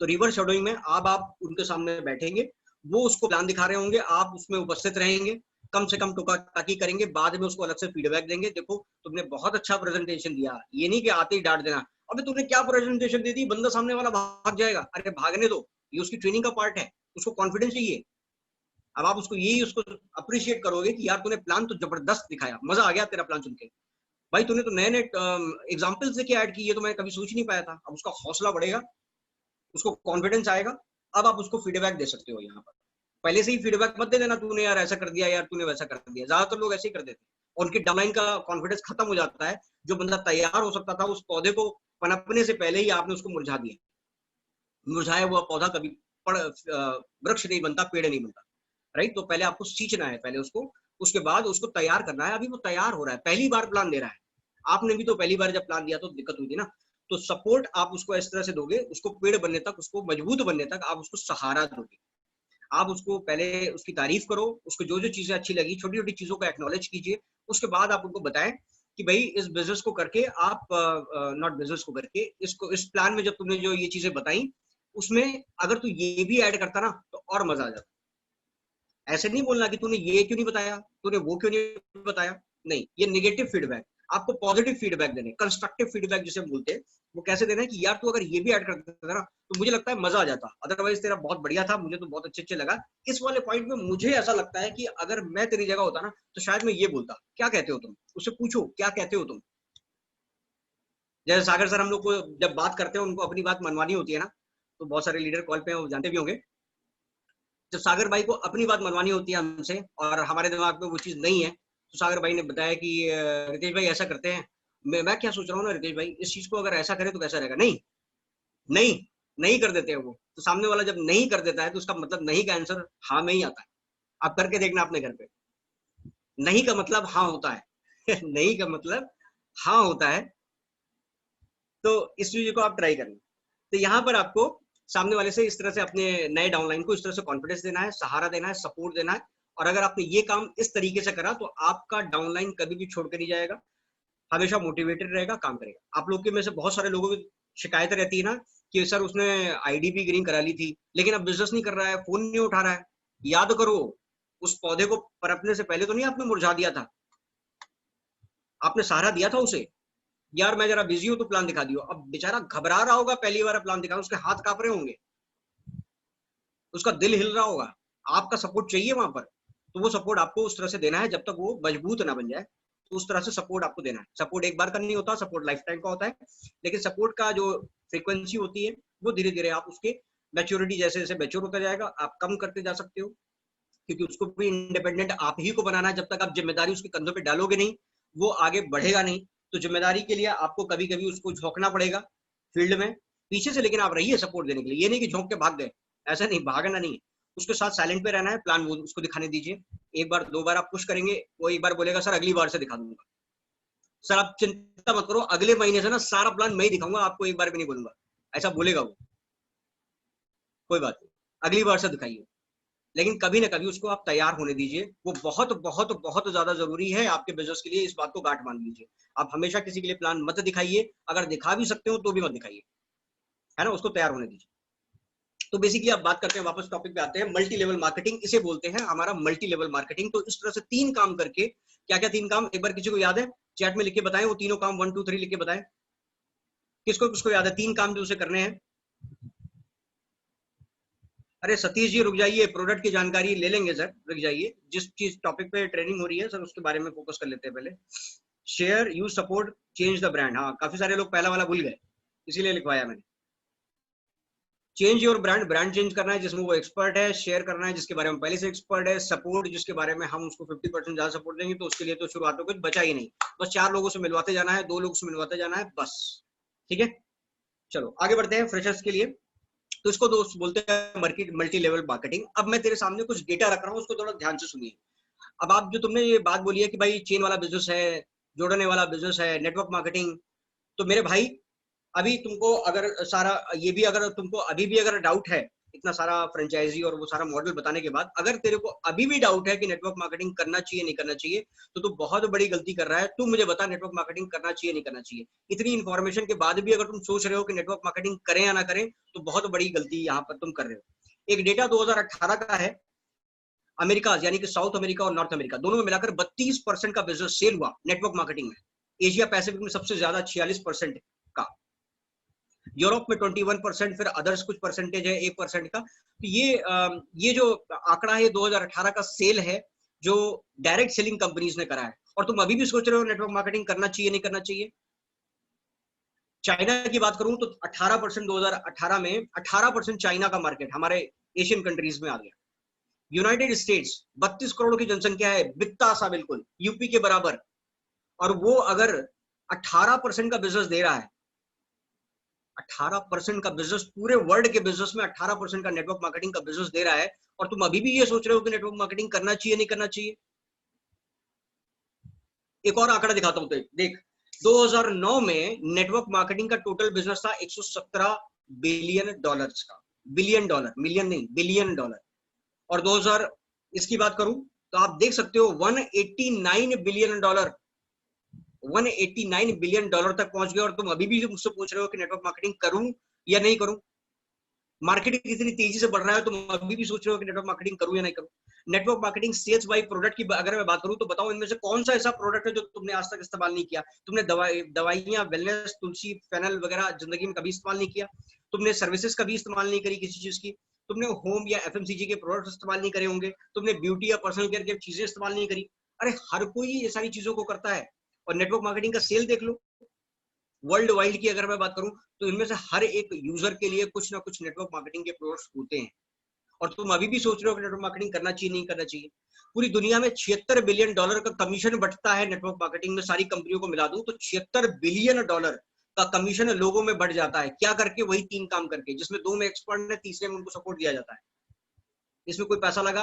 तो रिवर्स शेडोइंग में अब आप उनके सामने बैठेंगे, वो उसको प्लान दिखा रहे होंगे, आप उसमें उपस्थित रहेंगे, कम से कम टोका टाकी करेंगे, बाद में उसको अलग से फीडबैक देंगे, देखो तुमने बहुत अच्छा प्रेजेंटेशन दिया। ये नहीं कि आते ही डांट देना, अबे तूने क्या प्रेजेंटेशन दे दी, बंदा सामने वाला भाग जाएगा। अरे भागने दो, ये उसकी ट्रेनिंग का पार्ट है, उसको कॉन्फिडेंस चाहिए। अब आप उसको यही उसको अप्रिशिएट करोगे कि यार तूने प्लान तो जबरदस्त दिखाया, मजा आ गया तेरा प्लान सुन के, भाई तूने तो नए नए एग्जाम्पल्स लेके ऐड की, ये तो मैं कभी सोच नहीं पाया था। अब उसका हौसला बढ़ेगा, उसको कॉन्फिडेंस आएगा। अब आप उसको फीडबैक दे सकते हो। यहाँ पर पहले से ही फीडबैक मत दे देना, तूने यार ऐसा कर दिया, यार तूने वैसा कर दिया। ज्यादातर लोग ऐसे ही कर देते हैं और उनकी डाउनलाइन का कॉन्फिडेंस खत्म हो जाता है। जो बंदा तैयार हो सकता था, उस पौधे को पनपने से पहले ही आपने उसको मुरझा दिया। मुरझाया हुआ पौधा कभी वृक्ष नहीं बनता, पेड़ नहीं बनता, राइट। तो पहले आपको सींचना है, पहले उसको, उसके बाद उसको तैयार करना है। अभी वो तैयार हो रहा है, पहली बार प्लान दे रहा है। आपने भी तो पहली बार जब प्लान दिया तो दिक्कत हुई थी ना। तो सपोर्ट आप उसको इस तरह से दोगे, उसको पेड़ बनने तक, उसको मजबूत बनने तक आप उसको सहारा दोगे। आप उसको पहले उसकी तारीफ करो, उसको जो जो चीजें अच्छी लगी, छोटी छोटी चीजों को एक्नॉलेज कीजिए। उसके बाद आप उनको बताएं कि भाई इस बिजनेस को करके आप, नॉट बिजनेस को करके, इसको इस प्लान में जब तुमने जो ये चीजें बताई, उसमें अगर तू ये भी ऐड करता ना तो और मजा आ जाता। ऐसे नहीं बोलना कि तूने ये क्यों नहीं बताया, तूने वो क्यों नहीं बताया, नहीं, ये नेगेटिव फीडबैक। आपको पॉजिटिव फीडबैक देने, कंस्ट्रक्टिव फीडबैक जिसे बोलते हैं। वो कैसे देना है कि यार तू अगर ये भी ऐड कर देता ना तो मुझे लगता है मजा आ जाता, अदरवाइज तेरा बहुत बढ़िया था, मुझे तो बहुत अच्छे अच्छे लगा। इस वाले पॉइंट में मुझे ऐसा लगता है कि अगर मैं तेरी जगह होता ना तो शायद मैं ये बोलता। क्या कहते हो तुम, उससे पूछो क्या कहते हो तुम। जैसे सागर सर हम लोग को जब बात करते हैं, उनको अपनी बात मनवानी होती है ना, तो बहुत सारे लीडर कॉल पे हैं, वो जानते भी होंगे। जब सागर भाई को अपनी बात मनवानी होती है हमसे और हमारे दिमाग में वो चीज नहीं है, तो सागर भाई ने बताया कि रितेश भाई ऐसा करते हैं। मैं क्या सोच रहा हूँ ना रितेश भाई, इस चीज को अगर ऐसा करें तो कैसा रहेगा। नहीं, नहीं, नहीं कर देते हैं वो। तो सामने वाला जब नहीं कर देता है तो उसका मतलब नहीं का आंसर हाँ में ही आता है। आप करके देखना अपने घर पे, नहीं का मतलब हाँ होता है नहीं का मतलब हाँ होता है। तो इस चीज को आप ट्राई करना। तो यहाँ पर आपको सामने वाले से इस तरह से अपने नए डाउनलाइन को इस तरह से कॉन्फिडेंस देना है, सहारा देना है, सपोर्ट देना है। और अगर आपने ये काम इस तरीके से करा तो आपका डाउनलाइन कभी भी छोड़ कर नहीं जाएगा, हमेशा मोटिवेटेड रहेगा, काम करेगा। आप लोग के में से बहुत सारे लोगों की शिकायत रहती है ना कि सर उसने आईडीपी ग्रीन करा ली थी लेकिन अब बिजनेस नहीं कर रहा है, फोन नहीं उठा रहा है। याद करो, उस पौधे को पनपने से पहले तो नहीं आपने मुरझा दिया था, आपने सहारा दिया था उसे। यार मैं जरा बिजी हूं तो प्लान दिखा दियो। अब बेचारा घबरा रहा होगा, पहली बार प्लान दिखा, उसके हाथ कांप रहे होंगे, उसका दिल हिल रहा होगा। आपका सपोर्ट चाहिए वहां पर, तो वो सपोर्ट आपको उस तरह से देना है जब तक वो मजबूत ना बन जाए। तो उस तरह से सपोर्ट आपको देना है। सपोर्ट एक बार का नहीं होता, सपोर्ट लाइफ टाइम का होता है। लेकिन सपोर्ट का जो फ्रीक्वेंसी होती है वो धीरे धीरे आप उसके मैच्योरिटी जैसे जैसे मैच्योर होता जाएगा आप कम करते जा सकते हो, क्योंकि उसको भी इंडिपेंडेंट आप ही को बनाना है। जब तक आप जिम्मेदारी उसके कंधों पे डालोगे नहीं, वो आगे बढ़ेगा नहीं। तो जिम्मेदारी के लिए आपको कभी कभी उसको झोंकना पड़ेगा फील्ड में पीछे से, लेकिन आप रहिए सपोर्ट देने के लिए। ये नहीं कि झोंक के भाग गए, ऐसा नहीं, भागना नहीं है। उसके साथ साइलेंट पे रहना है, प्लान वो उसको दिखाने दीजिए। एक बार दो बार आप पुश करेंगे, वो एक बार बोलेगा सर अगली बार से दिखा दूंगा। सर आप चिंता मत करो, अगले महीने से ना सारा प्लान मैं ही दिखाऊंगा, आपको एक बार भी नहीं बोलूंगा, ऐसा बोलेगा वो। कोई बात नहीं, अगली बार से दिखाइए। लेकिन कभी ना कभी उसको आप तैयार होने दीजिए। वो बहुत बहुत बहुत ज्यादा जरूरी है आपके बिजनेस के लिए, इस बात को गांठ मान लीजिए। आप हमेशा किसी के लिए प्लान मत दिखाइए, अगर दिखा भी सकते हो तो भी मत दिखाइए, है ना, उसको तैयार होने दीजिए। तो बेसिकली आप बात करते हैं, वापस टॉपिक पे आते हैं, मल्टी लेवल मार्केटिंग इसे बोलते हैं, हमारा मल्टी लेवल मार्केटिंग। तो इस तरह से तीन काम करके, क्या क्या तीन काम, एक बार किसी को याद है चैट में लिख के बताएं, वो तीनों काम 1 2 3 लिख के बताएं। किसको किसको याद है तीन काम जो उसे करने हैं। अरे सतीश जी रुक जाइए, प्रोडक्ट की जानकारी ले लेंगे सर, रुक जाइए। जिस चीज टॉपिक पे ट्रेनिंग हो रही है सर उसके बारे में फोकस कर लेते हैं पहले। Share, use, support, change the brand. हाँ, काफी सारे लोग पहला वाला भूल गए, इसीलिए लिखवाया मैंने। Change your brand, brand change करना है जिसमें वो एक्सपर्ट है। शेयर करना है जिसके बारे में पहले से एक्सपर्ट है। सपोर्ट जिसके बारे में हम उसको 50% ज्यादा सपोर्ट देंगे, तो उसके लिए तो शुरुआत में कुछ बचा ही नहीं। बस 4 लोगों से मिलवाते जाना है, 2 लोगों से मिलवाते जाना है, बस। ठीक है, चलो आगे बढ़ते हैं फ्रेशर्स के लिए। तो इसको दोस्त बोलते हैं मार्केट, मल्टी लेवल मार्केटिंग। अब मैं तेरे सामने कुछ डेटा रख रहा हूँ, उसको थोड़ा ध्यान से सुनिए। अब आप जो तुमने ये बात बोली है कि भाई चेन वाला बिजनेस है, जोड़ने वाला बिजनेस है, नेटवर्क मार्केटिंग, तो मेरे भाई अभी तुमको अगर सारा ये भी, अगर तुमको अभी भी अगर डाउट है इतना सारा फ्रेंचाइजी और वो सारा मॉडल बताने के बाद, अगर तेरे को अभी भी डाउट है कि नेटवर्क मार्केटिंग करना चाहिए नहीं करना चाहिए, तो तू बहुत बड़ी गलती कर रहा है। तू मुझे बता नेटवर्क मार्केटिंग करना चाहिए नहीं करना चाहिए। इतनी इन्फॉर्मेशन के बाद भी अगर तुम सोच रहे हो कि नेटवर्क मार्केटिंग करें या ना करें, तो बहुत बड़ी गलती यहाँ पर तुम कर रहे हो। एक डेटा 2018 का है, अमेरिका यानी कि साउथ अमेरिका और नॉर्थ अमेरिका दोनों में मिलाकर 32% का बिजनेस सेल हुआ नेटवर्क मार्केटिंग में। एशिया पैसिफिक में सबसे ज्यादा 46% का, यूरोप में 21%, फिर अदर्स कुछ परसेंटेज है 1% का। तो ये जो आंकड़ा है 2018 का सेल है जो डायरेक्ट सेलिंग कंपनीज ने करा है। और तुम अभी भी सोच रहे हो नेटवर्क मार्केटिंग करना चाहिए नहीं करना चाहिए। चाइना की बात करूं तो 18% 2018 में 18% चाइना का मार्केट हमारे एशियन कंट्रीज में आ गया। यूनाइटेड स्टेट्स 32 करोड़ की जनसंख्या है, बित्ता सा बिल्कुल यूपी के बराबर, और वो अगर 18% का बिजनेस दे रहा है, 18% का बिजनेस, पूरे वर्ल्ड के बिजनेस में 18% का नेटवर्क मार्केटिंग का बिजनेस दे रहा है, और तुम अभी भी ये सोच रहे हो कि नेटवर्क मार्केटिंग करना चाहिए नहीं करना चाहिए। एक और आंकड़ा दिखाता हूं, देख 2009 में नेटवर्क मार्केटिंग का टोटल बिजनेस था 117 बिलियन डॉलर्स का, बिलियन डॉलर, मिलियन नहीं, बिलियन डॉलर। और 2000 इसकी बात करूं तो आप देख सकते हो 189 बिलियन डॉलर, 189 बिलियन डॉलर तक पहुंच गए। और तुम अभी भी मुझसे पूछ रहे हो कि नेटवर्क मार्केटिंग करूं या नहीं करूं। मार्केटिंग इतनी तेजी से बढ़ रहा है, तुम अभी भी सोच रहे हो कि नेटवर्क मार्केटिंग करूं या नहीं करूं। Network marketing sales by product की अगर मैं बात करूं तो बताओ इनमें से कौन सा ऐसा प्रोडक्ट है जो तुमने आज तक इस्तेमाल नहीं किया। तुमने दवाइयां, वेलनेस, तुलसी, फेनल वगैरह जिंदगी में कभी इस्तेमाल नहीं किया। तुमने सर्विसेज कभी इस्तेमाल नहीं करी किसी चीज की। तुमने होम या एफएमसीजी के प्रोडक्ट इस्तेमाल नहीं करे होंगे। तुमने ब्यूटी या पर्सनल केयर की चीजें इस्तेमाल नहीं करी। अरे हर कोई ये सारी चीजों को करता है। और नेटवर्क मार्केटिंग का सेल देख लो, वर्ल्ड वाइड की अगर मैं बात करूं तो इनमें से हर एक यूजर के लिए कुछ ना कुछ नेटवर्क मार्केटिंग के प्रोडक्ट्स होते हैं। और तुम अभी भी सोच रहे हो कि नेटवर्क मार्केटिंग करना चाहिए नहीं करना चाहिए। पूरी दुनिया में 76 बिलियन डॉलर का कमीशन बढ़ता है नेटवर्क मार्केटिंग में। सारी कंपनियों को मिला दूं तो 76 बिलियन डॉलर का कमीशन लोगों में बढ़ जाता है। क्या करके? वही 3 काम करके, जिसमें 2 में एक्सपर्ट है, तीसरे में उनको सपोर्ट दिया जाता है। इसमें कोई पैसा लगा,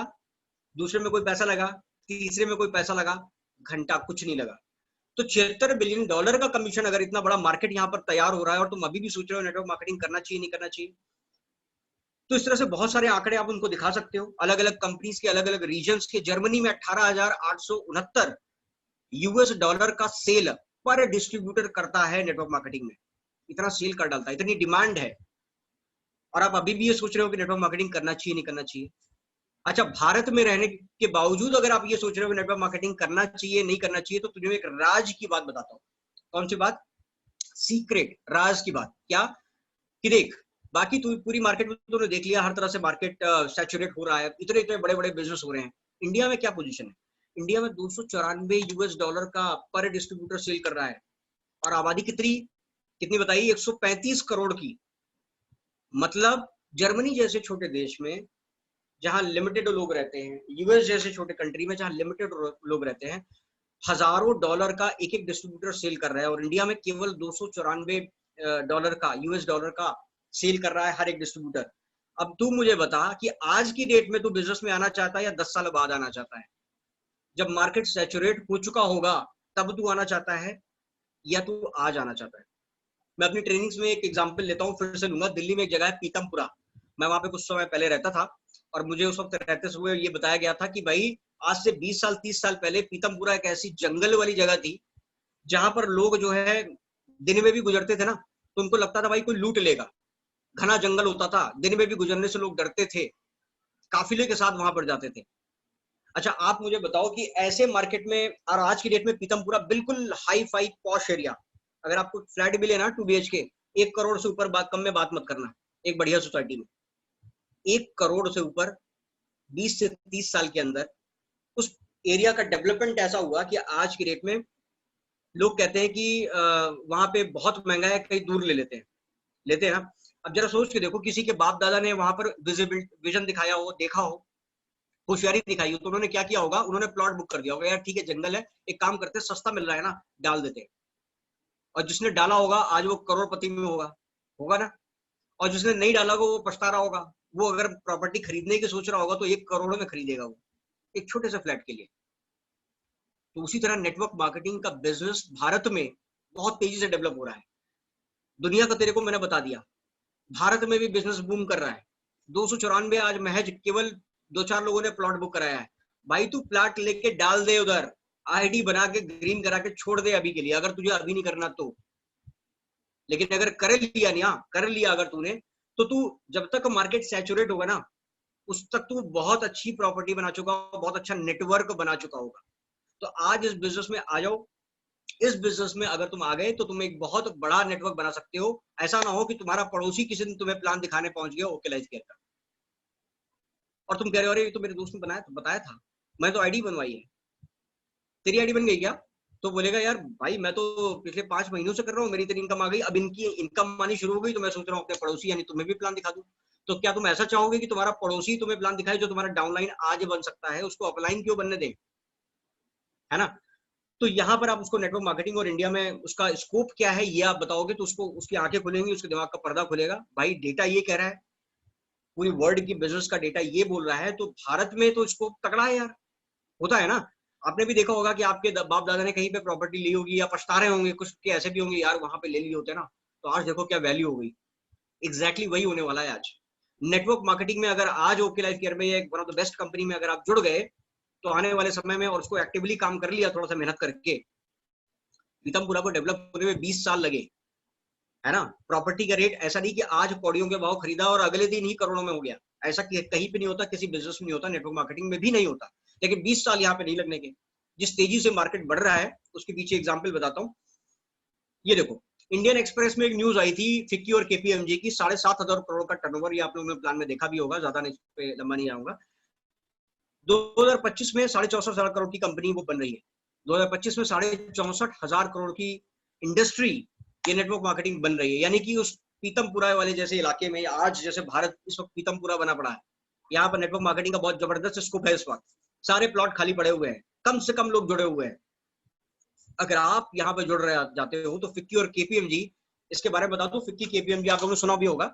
दूसरे में कोई पैसा लगा, तीसरे में कोई पैसा लगा, घंटा कुछ नहीं लगा। तो 76 बिलियन डॉलर का कमीशन, अगर इतना बड़ा मार्केट यहाँ पर तैयार हो रहा है और तुम अभी भी सोच रहे हो नेटवर्क मार्केटिंग करना चाहिए नहीं करना चाहिए, तो इस तरह से बहुत सारे आंकड़े आप उनको दिखा सकते हो। अलग अलग कंपनीज के अलग अलग रीजन्स के, जर्मनी में 18,869 यूएस डॉलर का सेल पर डिस्ट्रीब्यूटर करता है नेटवर्क मार्केटिंग में। इतना सेल कर डालता है, इतनी डिमांड है, और आप अभी भी ये सोच रहे हो कि नेटवर्क मार्केटिंग करना चाहिए नहीं करना चाहिए। अच्छा, भारत में रहने के बावजूद अगर आप ये सोच रहे हो कि नेटवर्क मार्केटिंग करना चाहिए नहीं करना चाहिए, तो तुझे एक राज की बात बताता हूँ। कौन सी बात? सीक्रेट, राज की बात। क्या? कि देख, बाकी तू पूरी मार्केट में तूने देख लिया, हर तरह से मार्केट सैचुरेट हो रहा है, इतने इतने बड़े बड़े बिजनेस हो रहे हैं। इंडिया में क्या पोजीशन है? इंडिया में 294 यूएस डॉलर का पर डिस्ट्रीब्यूटर सेल कर रहा है, और आबादी कितनी कितनी बताइए? 135 करोड़ की। मतलब जर्मनी जैसे छोटे देश में जहां लिमिटेड लोग रहते हैं, यूएस जैसे छोटे कंट्री में जहां लिमिटेड लोग रहते हैं, हजारों डॉलर का एक एक डिस्ट्रीब्यूटर सेल कर रहा है, और इंडिया में केवल 294 डॉलर का, यूएस डॉलर का सेल कर रहा है हर एक डिस्ट्रीब्यूटर। अब तू मुझे बता कि आज की डेट में तू बिजनेस में आना चाहता है या 10 साल बाद आना चाहता है? जब मार्केट सैचुरेट हो चुका होगा तब तू आना चाहता है, या तू आज आना चाहता है? मैं अपनी ट्रेनिंग्स में एक एग्जांपल लेता हूँ, फिर से लूंगा। दिल्ली में एक जगह है पीतमपुरा, मैं वहां पे कुछ समय पहले रहता था, और मुझे उस वक्त रहते हुए ये बताया गया था कि भाई आज से 20 साल 30 साल पहले पीतमपुरा एक ऐसी जंगल वाली जगह थी जहां पर लोग जो है दिन में भी गुजरते थे ना, तो उनको लगता था भाई कोई लूट लेगा। घना जंगल होता था, दिन में भी गुजरने से लोग डरते थे, काफिले के साथ वहां पर जाते थे। अच्छा, आप मुझे बताओ कि ऐसे मार्केट में और आज की डेट में पीतमपुरा बिल्कुल हाई फाई पॉश एरिया, अगर आपको फ्लैट भी लेना 2 BHK, 1 करोड़ से ऊपर बात, कम में बात मत करना। एक बढ़िया सोसाइटी में 1 करोड़ से ऊपर 20 से 30 साल के अंदर उस एरिया का डेवलपमेंट ऐसा हुआ कि आज की डेट में लोग कहते हैं कि वहां पे बहुत महंगा है, कहीं दूर लेते हैं ना। अब जरा सोच के देखो, किसी के बाप दादा ने वहां पर विजन दिखाया हो, देखा हो, होशियारी दिखाई हो, तो उन्होंने क्या किया होगा? उन्होंने प्लॉट बुक कर दिया होगा, यार ठीक है जंगल है, एक काम करते, सस्ता मिल रहा है ना, डाल देते हैं। और जिसने डाला होगा आज वो करोड़पति में होगा, होगा ना। और जिसने नहीं डाला होगा वो पछता रहा होगा। वो अगर प्रॉपर्टी खरीदने की सोच रहा होगा तो 1 करोड़ में खरीदेगा वो, एक छोटे से फ्लैट के लिए। तो उसी तरह नेटवर्क मार्केटिंग का बिजनेस भारत में बहुत तेजी से डेवलप हो रहा है। दुनिया का तेरे को मैंने बता दिया, भारत में भी बिजनेस बूम कर रहा है। 294 आज महज केवल 2-4 लोगों ने प्लॉट बुक कराया है। भाई तू प्लॉट लेके डाल दे उधर, आईडी बना के ग्रीन करा के छोड़ दे अभी के लिए, अगर तुझे अभी नहीं करना तो। लेकिन अगर कर लिया नहीं, कर लिया अगर तूने, तो तू जब तक मार्केट सैचुरेट होगा ना, उस तक तू बहुत अच्छी प्रॉपर्टी बना चुका होगा, बहुत अच्छा नेटवर्क बना चुका होगा। तो आज इस बिजनेस में आ जाओ। इस बिजनेस में अगर तुम आ गए तो तुम एक बहुत बड़ा नेटवर्क बना सकते हो। ऐसा ना हो कि तुम्हारा पड़ोसी किसी दिन तुम्हें प्लान दिखाने पहुंच गया ओके लाइफ केयर का, और तुम कह रहे हो अरे ये तो मेरे दोस्त ने बनाया, तो बताया था, मैं तो आईडी बनवाई है। तेरी आईडी बन गई क्या? तो बोलेगा यार भाई मैं तो पिछले 5 महीनों से कर रहा हूँ, मेरी इतनी इनकम आ गई, अब इनकी इनकम आनी शुरू हो गई, तो मैं सोच रहा हूँ अपने पड़ोसी यानी तुम्हें भी प्लान दिखा दूं। तो क्या तुम ऐसा चाहोगे कि तुम्हारा पड़ोसी तुम्हें प्लान दिखाए जो तुम्हारा डाउनलाइन आज बन सकता है, उसको अपलाइन क्यों बनने दे, है ना? तो यहाँ पर आप उसको नेटवर्क मार्केटिंग और इंडिया में उसका स्कोप क्या है ये आप बताओगे तो उसको, उसकी आंखें खुलेंगी, उसके दिमाग का पर्दा खुलेगा। भाई डेटा ये कह रहा है, पूरी वर्ल्ड की बिजनेस का डेटा ये बोल रहा है, तो भारत में तो स्कोप तगड़ा है यार। होता है ना, आपने भी देखा होगा कि आपके बाप दादा ने कहीं पे प्रॉपर्टी ली होगी या पछता रहे होंगे, कुछ के ऐसे भी होंगे यार वहां पे ले लिए होते ना, तो आज देखो क्या वैल्यू हो गई। एग्जैक्टली वही होने वाला है आज। नेटवर्क मार्केटिंग में अगर आज ओके लाइफ केयर में एक one of the best company में अगर आप जुड़ गए, तो आने वाले समय में, और उसको एक्टिवली काम कर लिया थोड़ा सा मेहनत करके, पीतमपुरा को डेवलप होने में 20 साल लगे, है ना? प्रॉपर्टी का रेट ऐसा नहीं कि आज कौड़ियों के भाव खरीदा और अगले दिन ही करोड़ों में हो गया, ऐसा कहीं पे नहीं होता, किसी बिजनेस में नहीं होता, नेटवर्क मार्केटिंग में भी नहीं होता। लेकिन 20 साल यहाँ पे नहीं लगने के। जिस तेजी से मार्केट बढ़ रहा है उसके पीछे एग्जाम्पल बताता हूँ। ये देखो, इंडियन एक्सप्रेस में एक न्यूज आई थी फिक्की और केपीएमजी की, 7,500 करोड़ का टर्नओवर, ये आप लोगों ने प्लान में देखा भी होगा, ज्यादा नहीं, इस पे लंबा नहीं आऊंगा। 2025 में 64,500 करोड़ की कंपनी वो बन रही है। 2025 में 64,500 करोड़ की इंडस्ट्री ये नेटवर्क मार्केटिंग बन रही है। यानी कि उस पीतमपुरा वाले जैसे इलाके में, आज जैसे भारत इस वक्त पीतमपुरा बना पड़ा है, यहाँ पर नेटवर्क मार्केटिंग का बहुत जबरदस्त स्कोप है इस वक्त। सारे प्लॉट खाली पड़े हुए हैं, कम से कम लोग जुड़े हुए हैं। अगर आप यहाँ पे जुड़ रहे जाते हो तो फिक्की और केपीएमजी, इसके बारे में बता दूं, फिक्की केपीएमजी आप लोगों ने सुना भी होगा।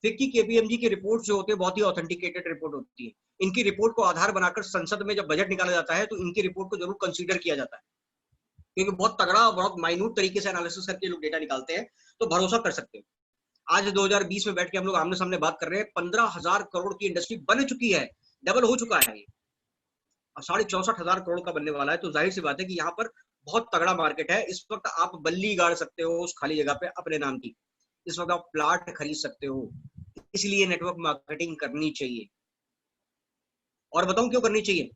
फिक्की केपीएमजी की रिपोर्ट जो होती है बहुत ही ऑथेंटिकेटेड रिपोर्ट होती है। इनकी रिपोर्ट को आधार बनाकर संसद में जब बजट निकाला जाता है तो इनकी रिपोर्ट को जरूर कंसीडर किया जाता है, क्योंकि बहुत तगड़ा, बहुत माइन्यूट तरीके से एनालिसिस करके लोग डेटा निकालते हैं, तो भरोसा कर सकते हो। आज 2020 में बैठ के हम लोग आमने सामने बात कर रहे हैं, 15,000 करोड़ की इंडस्ट्री बन चुकी है, डबल हो चुका है ये, और 64,500 करोड़ का बनने वाला है। तो जाहिर सी बात है कि यहाँ पर बहुत तगड़ा मार्केट है। इस वक्त आप बल्ली गाड़ सकते हो उस खाली जगह पे अपने नाम की, इस वक्त आप प्लाट खरीद सकते हो। इसलिए नेटवर्क मार्केटिंग करनी चाहिए। और बताऊं क्यों करनी चाहिए?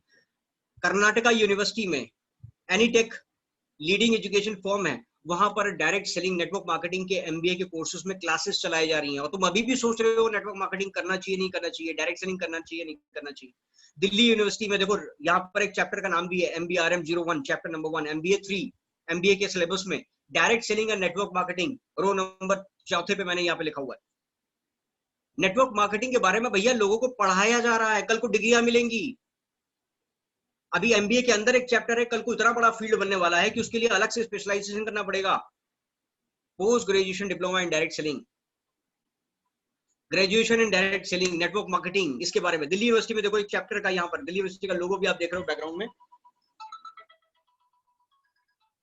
कर्नाटका यूनिवर्सिटी में एनीटेक लीडिंग एजुकेशन फर्म है, वहां पर डायरेक्ट सेलिंग नेटवर्क मार्केटिंग के एमबीए के कोर्सेज में क्लासेस चलाई जा रही हैं, और तुम अभी भी सोच रहे हो नेटवर्क मार्केटिंग करना चाहिए नहीं करना चाहिए, डायरेक्ट सेलिंग करना चाहिए नहीं करना चाहिए। दिल्ली यूनिवर्सिटी में देखो, यहाँ पर एक चैप्टर का नाम भी है MBRM01, chapter number 1, MBA 3, MBA के सिलेबस में direct selling and network marketing, row number 4 पे मैंने यहाँ पे लिखा हुआ है। नेटवर्क मार्केटिंग के बारे में भैया लोगों को पढ़ाया जा रहा है, कल को डिग्रियां मिलेंगी। अभी एमबीए के अंदर एक चैप्टर है, कल को इतना बड़ा फील्ड बनने वाला है कि उसके लिए अलग से स्पेशलाइजेशन करना पड़ेगा। Post graduation diploma in direct selling, graduation in direct selling, network marketing, इसके बारे में दिल्ली यूनिवर्सिटी में देखो एक चैप्टर का, यहाँ पर दिल्ली यूनिवर्सिटी का लोगो भी आप देख रहे हो बैकग्राउंड में,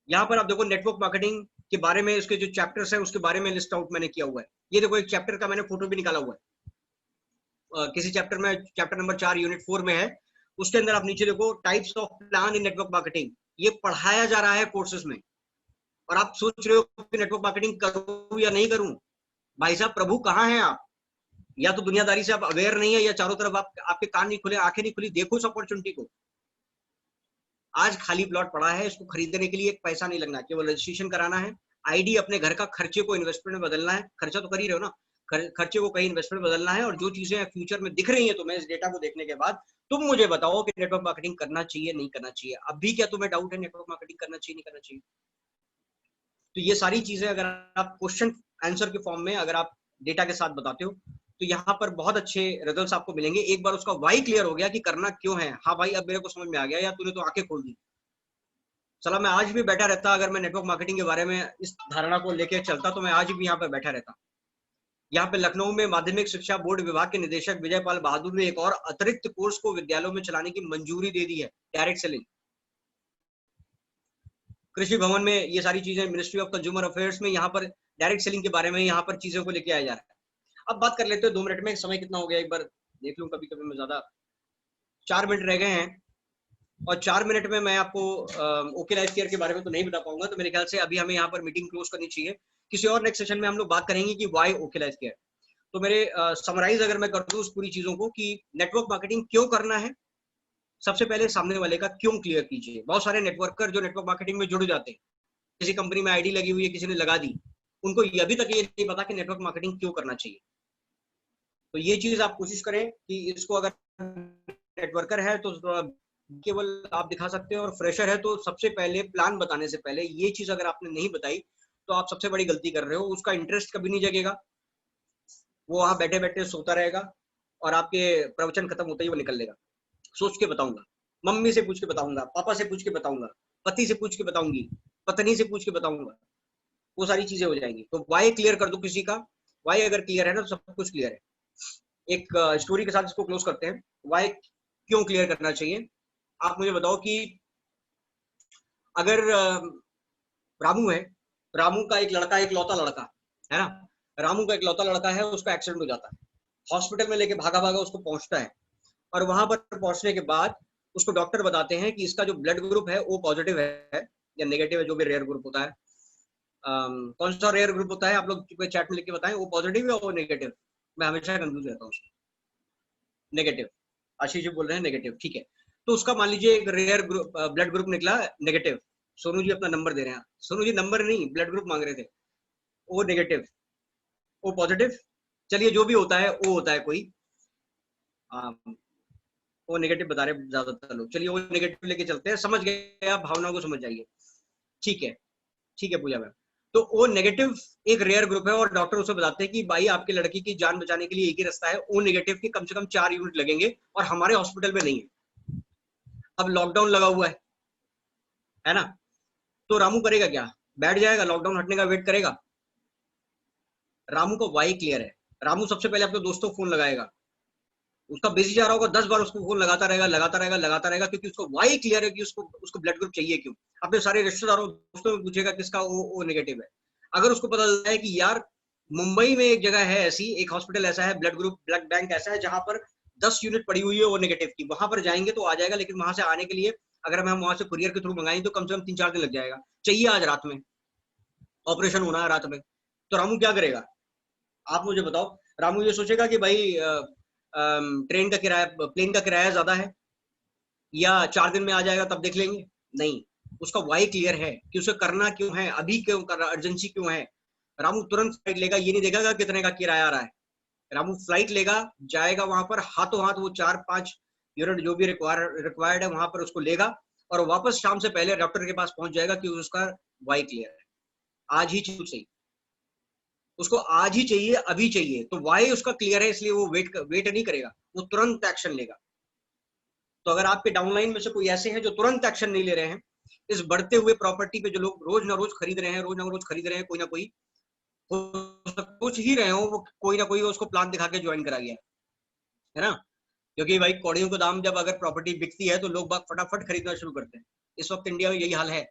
यहाँ पर आप देखो नेटवर्क मार्केटिंग के बारे में उसके जो चैप्टर्स है उसके बारे में लिस्ट आउट मैंने किया हुआ है। ये देखो एक चैप्टर का मैंने फोटो भी निकाला हुआ है, किसी चैप्टर में, चैप्टर नंबर 4 यूनिट 4 में है। उसके अंदर आप नीचे देखो types of plan in network marketing, ये पढ़ाया जा रहा है कोर्सेज में। और आप सोच रहे हो कि नेटवर्क मार्केटिंग करूं या नहीं करूं। भाई साहब प्रभु कहाँ हैं आप? या तो दुनियादारी से आप अवेयर नहीं है, या चारों तरफ आपके कान नहीं खुले, आंखें नहीं खुली, देखो इस अपॉर्चुनिटी को। आज खाली प्लॉट पड़ा है, इसको खरीदने के लिए एक पैसा नहीं लगना, केवल रजिस्ट्रेशन कराना है, आईडी, अपने घर का खर्चे को इन्वेस्टमेंट में बदलना है, खर्चा तो कर ही रहे हो ना, खर्चे को कहीं इन्वेस्टमेंट बदलना है। और जो चीजें फ्यूचर में दिख रही है तुम्हें इस डेटा को देखने के बाद, तुम मुझे बताओ कि नेटवर्क मार्केटिंग करना चाहिए नहीं करना चाहिए। अभी क्या तुम्हें डाउट है नेटवर्क मार्केटिंग करना चाहिए नहीं करना चाहिए? तो ये सारी चीजें अगर आप क्वेश्चन आंसर के फॉर्म में अगर आप डेटा के साथ बताते हो तो यहाँ पर बहुत अच्छे रिजल्ट्स आपको मिलेंगे। एक बार उसका वाई क्लियर हो गया कि करना क्यों है, हाँ भाई अब मेरे को समझ में आ गया, या तूने तो आंखें खोल दी। चला मैं आज भी बैठा रहता, अगर मैं नेटवर्क मार्केटिंग के बारे में इस धारणा को लेकर चलता तो मैं आज भी यहाँ पे बैठा रहता। यहाँ पे लखनऊ में माध्यमिक शिक्षा बोर्ड विभाग के निदेशक विजय पाल बहादुर ने एक और अतिरिक्त कोर्स को विद्यालयों में चलाने की मंजूरी दे दी है, डायरेक्ट सेलिंग। कृषि भवन में ये सारी चीजें, मिनिस्ट्री ऑफ कंज्यूमर अफेयर्स में यहाँ पर डायरेक्ट सेलिंग के बारे में यहाँ पर चीजों को लेके आया जा रहा है। अब बात कर लेते हैं 2 मिनट में, समय कितना हो गया एक बार देख लूं, कभी कभी मैं ज्यादा 4 मिनट रह गए हैं और 4 मिनट में मैं आपको ओके लाइफ केयर के बारे में तो नहीं बता पाऊंगा, तो मेरे ख्याल से अभी हमें यहाँ पर मीटिंग क्लोज करनी चाहिए। किसी और नेक्स्ट सेशन में हम लोग बात करेंगे कि वाई ओके लाइफ केयर। तो मेरे समराइज अगर मैं कर दूं उस पूरी चीजों को कि नेटवर्क मार्केटिंग क्यों करना है, सबसे पहले सामने वाले का क्यों क्लियर कीजिए। बहुत सारे नेटवर्कर जो नेटवर्क मार्केटिंग में जुड़ जाते हैं, किसी कंपनी में आईडी लगी हुई है, किसी ने लगा दी, उनको अभी तक ये नहीं पता कि नेटवर्क मार्केटिंग क्यों करना चाहिए। तो ये चीज आप कोशिश करें कि इसको, अगर नेटवर्कर है तो केवल आप दिखा सकते हैं, और फ्रेशर है तो सबसे पहले प्लान बताने से पहले ये चीज अगर आपने नहीं बताई तो आप सबसे बड़ी गलती कर रहे हो। उसका इंटरेस्ट कभी नहीं जगेगा, वो वहां बैठे बैठे सोता रहेगा और आपके प्रवचन खत्म होते ही वो निकल लेगा। सोच के बताऊंगा, मम्मी से पूछ के बताऊंगा, पापा से पूछ के बताऊंगा, पति से पूछ के बताऊंगी, पत्नी से पूछ के बताऊंगा, वो सारी चीजें हो जाएंगी। तो वाई क्लियर कर दो किसी का, वाई अगर क्लियर है ना तो सब कुछ क्लियर है। एक स्टोरी के साथ इसको क्लोज करते हैं। वाई क्यों क्लियर करना चाहिए, आप मुझे बताओ कि अगर रामू है, रामू का एक लड़का, एक लौता लड़का है ना, रामू का एक लौता लड़का है, उसका एक्सीडेंट हो जाता है, हॉस्पिटल में लेके भागा भागा उसको पहुंचता है, और वहां पर पहुंचने के बाद उसको डॉक्टर बताते हैं कि इसका जो ब्लड ग्रुप है वो पॉजिटिव है या नेगेटिव है, जो भी रेयर ग्रुप होता है। कौन सा रेयर ग्रुप होता है, आप लोग चैट में लिख के बताएं, वो पॉजिटिव या वो नेगेटिव। मैं हमेशा कंफ्यूज रहता हूँ। नेगेटिव, आशीष जी बोल रहे हैं नेगेटिव, ठीक है। तो उसका मान लीजिए एक रेयर ग्रुप ब्लड ग्रुप निकला नेगेटिव। सोनू जी अपना नंबर दे रहे हैं, सोनू जी नंबर नहीं ब्लड ग्रुप मांग रहे थे, वो नेगेटिव, वो पॉजिटिव, चलिए जो भी होता है वो होता है कोई, वो नेगेटिव बता रहे ज्यादातर लोग, चलिए वो नेगेटिव लेके चलते हैं, समझ गए आप, भावना को समझ जाइए, ठीक है, ठीक है पूजा मैम। तो वो नेगेटिव एक रेयर ग्रुप है और डॉक्टर उसे बताते हैं कि भाई आपके लड़की की जान बचाने के लिए एक ही रास्ता है, ओ नेगेटिव के कम से कम 4 यूनिट लगेंगे और हमारे हॉस्पिटल में नहीं है। अब लॉकडाउन लगा हुआ है ना, तो रामू करेगा क्या, बैठ जाएगा, लॉकडाउन हटने का वेट करेगा? रामू का वाई क्लियर है। रामू सबसे पहले अपने दोस्तों को फोन लगाएगा, उसका बिजी जा रहा होगा 10 बार उसको फोन लगाता रहेगा, लगाता रहेगा, लगाता रहेगा, क्योंकि उसको वाई क्लियर है कि उसको ब्लड ग्रुप चाहिए क्यों। अपने सारे रिश्तेदारों दोस्तों में पूछेगा किसका ओ नेगेटिव है। अगर उसको पता चलता है कि यार मुंबई में एक जगह है ऐसी, एक हॉस्पिटल ऐसा है, ब्लड ग्रुप ब्लड बैंक ऐसा है जहां पर 10 यूनिट पड़ी हुई है वो नेगेटिव की, वहां पर जाएंगे तो आ जाएगा, लेकिन वहां से आने के लिए अगर हम वहां से कुरियर के थ्रू मंगाएंगे तो कम से कम 3-4 दिन लग जाएगा, चाहिए आज रात में, ऑपरेशन होना है रात में। तो रामू क्या करेगा, आप मुझे बताओ। रामू ये सोचेगा कि भाई ट्रेन का किराया, प्लेन का किराया ज्यादा है, या 4 दिन में आ जाएगा तब देख लेंगे, नहीं, उसका वाई क्लियर है कि उसे करना क्यों है, अभी क्यों कर रहा, अर्जेंसी क्यों है। रामू तुरंत फ्लाइट लेगा, ये नहीं देखेगा कितने का किराया आ रहा है, रामू फ्लाइट लेगा, जाएगा वहां पर, हाथों हाथ वो 4-5 यूनिट जो भी रिक्वायर्ड है वहां पर उसको लेगा, और वापस शाम से पहले डॉक्टर के पास पहुंच जाएगा कि उसका वाई क्लियर है, आज ही चाहिए, उसको आज ही चाहिए, अभी चाहिए। तो वाई उसका क्लियर है, इसलिए वो वेट नहीं करेगा, वो तुरंत एक्शन लेगा। तो अगर आपके डाउनलाइन में से कोई ऐसे हैं जो तुरंत एक्शन नहीं ले रहे हैं, इस बढ़ते हुए प्रॉपर्टी पे जो लोग रोज ना रोज खरीद रहे हैं, रोज ना रोज खरीद रहे हैं, कोई ना कोई कुछ ही रहे हो, वो कोई ना कोई उसको प्लान दिखा के ज्वाइन करा गया है ना। क्योंकि भाई कौड़ियों का दाम, जब अगर प्रॉपर्टी बिकती है तो लोग फटाफट खरीदना शुरू करते हैं। इस वक्त इंडिया में यही हाल है।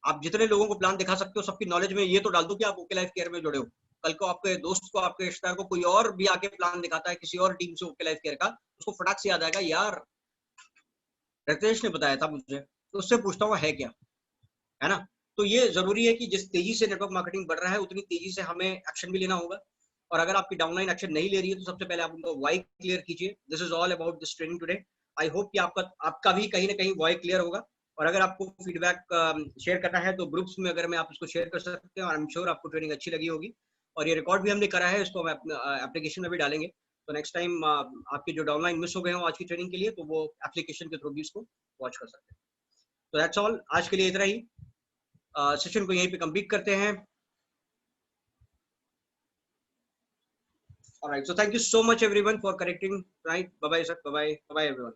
आप जितने लोगों को प्लान दिखा सकते हो सबकी नॉलेज में ये तो डाल दो कि आप ओके लाइफ केयर में जुड़े हो। कल को आपके दोस्त को, आपके रिश्तेदार को कोई और भी आके प्लान दिखाता है किसी और टीम से ओके लाइफ केयर का, उसको फटाक से याद आएगा, यार रितेश ने बताया था मुझे, तो उससे पूछता हूँ है क्या, है ना। तो ये जरूरी है कि जिस तेजी से नेटवर्क मार्केटिंग बढ़ रहा है उतनी तेजी से हमें एक्शन भी लेना होगा। और अगर आपकी डाउनलाइन एक्शन नहीं ले रही है तो सबसे पहले आप उनको वाई क्लियर कीजिए। This is all about this training today. I hope कि आपका भी कहीं ना कहीं वाई क्लियर होगा। और अगर आपको फीडबैक शेयर करना है तो ग्रुप्स में अगर मैं आप इसको शेयर कर सकते हैं, और आई एम श्योर आपको ट्रेनिंग अच्छी लगी होगी। और ये रिकॉर्ड भी हमने करा है, इसको हम एप्लीकेशन में भी डालेंगे, तो नेक्स्ट टाइम आपके जो डाउनलाइन मिस हो गए हो आज की ट्रेनिंग के लिए, तो वो एप्लीकेशन के थ्रू भी इसको वॉच कर सकते हैं। तो दैट्स ऑल, आज के लिए इतना ही। सेशन को यहीं पे कंप्लीट करते हैं। All right, so thank you so much everyone for correcting, right? Bye bye sir, bye bye, bye bye everyone.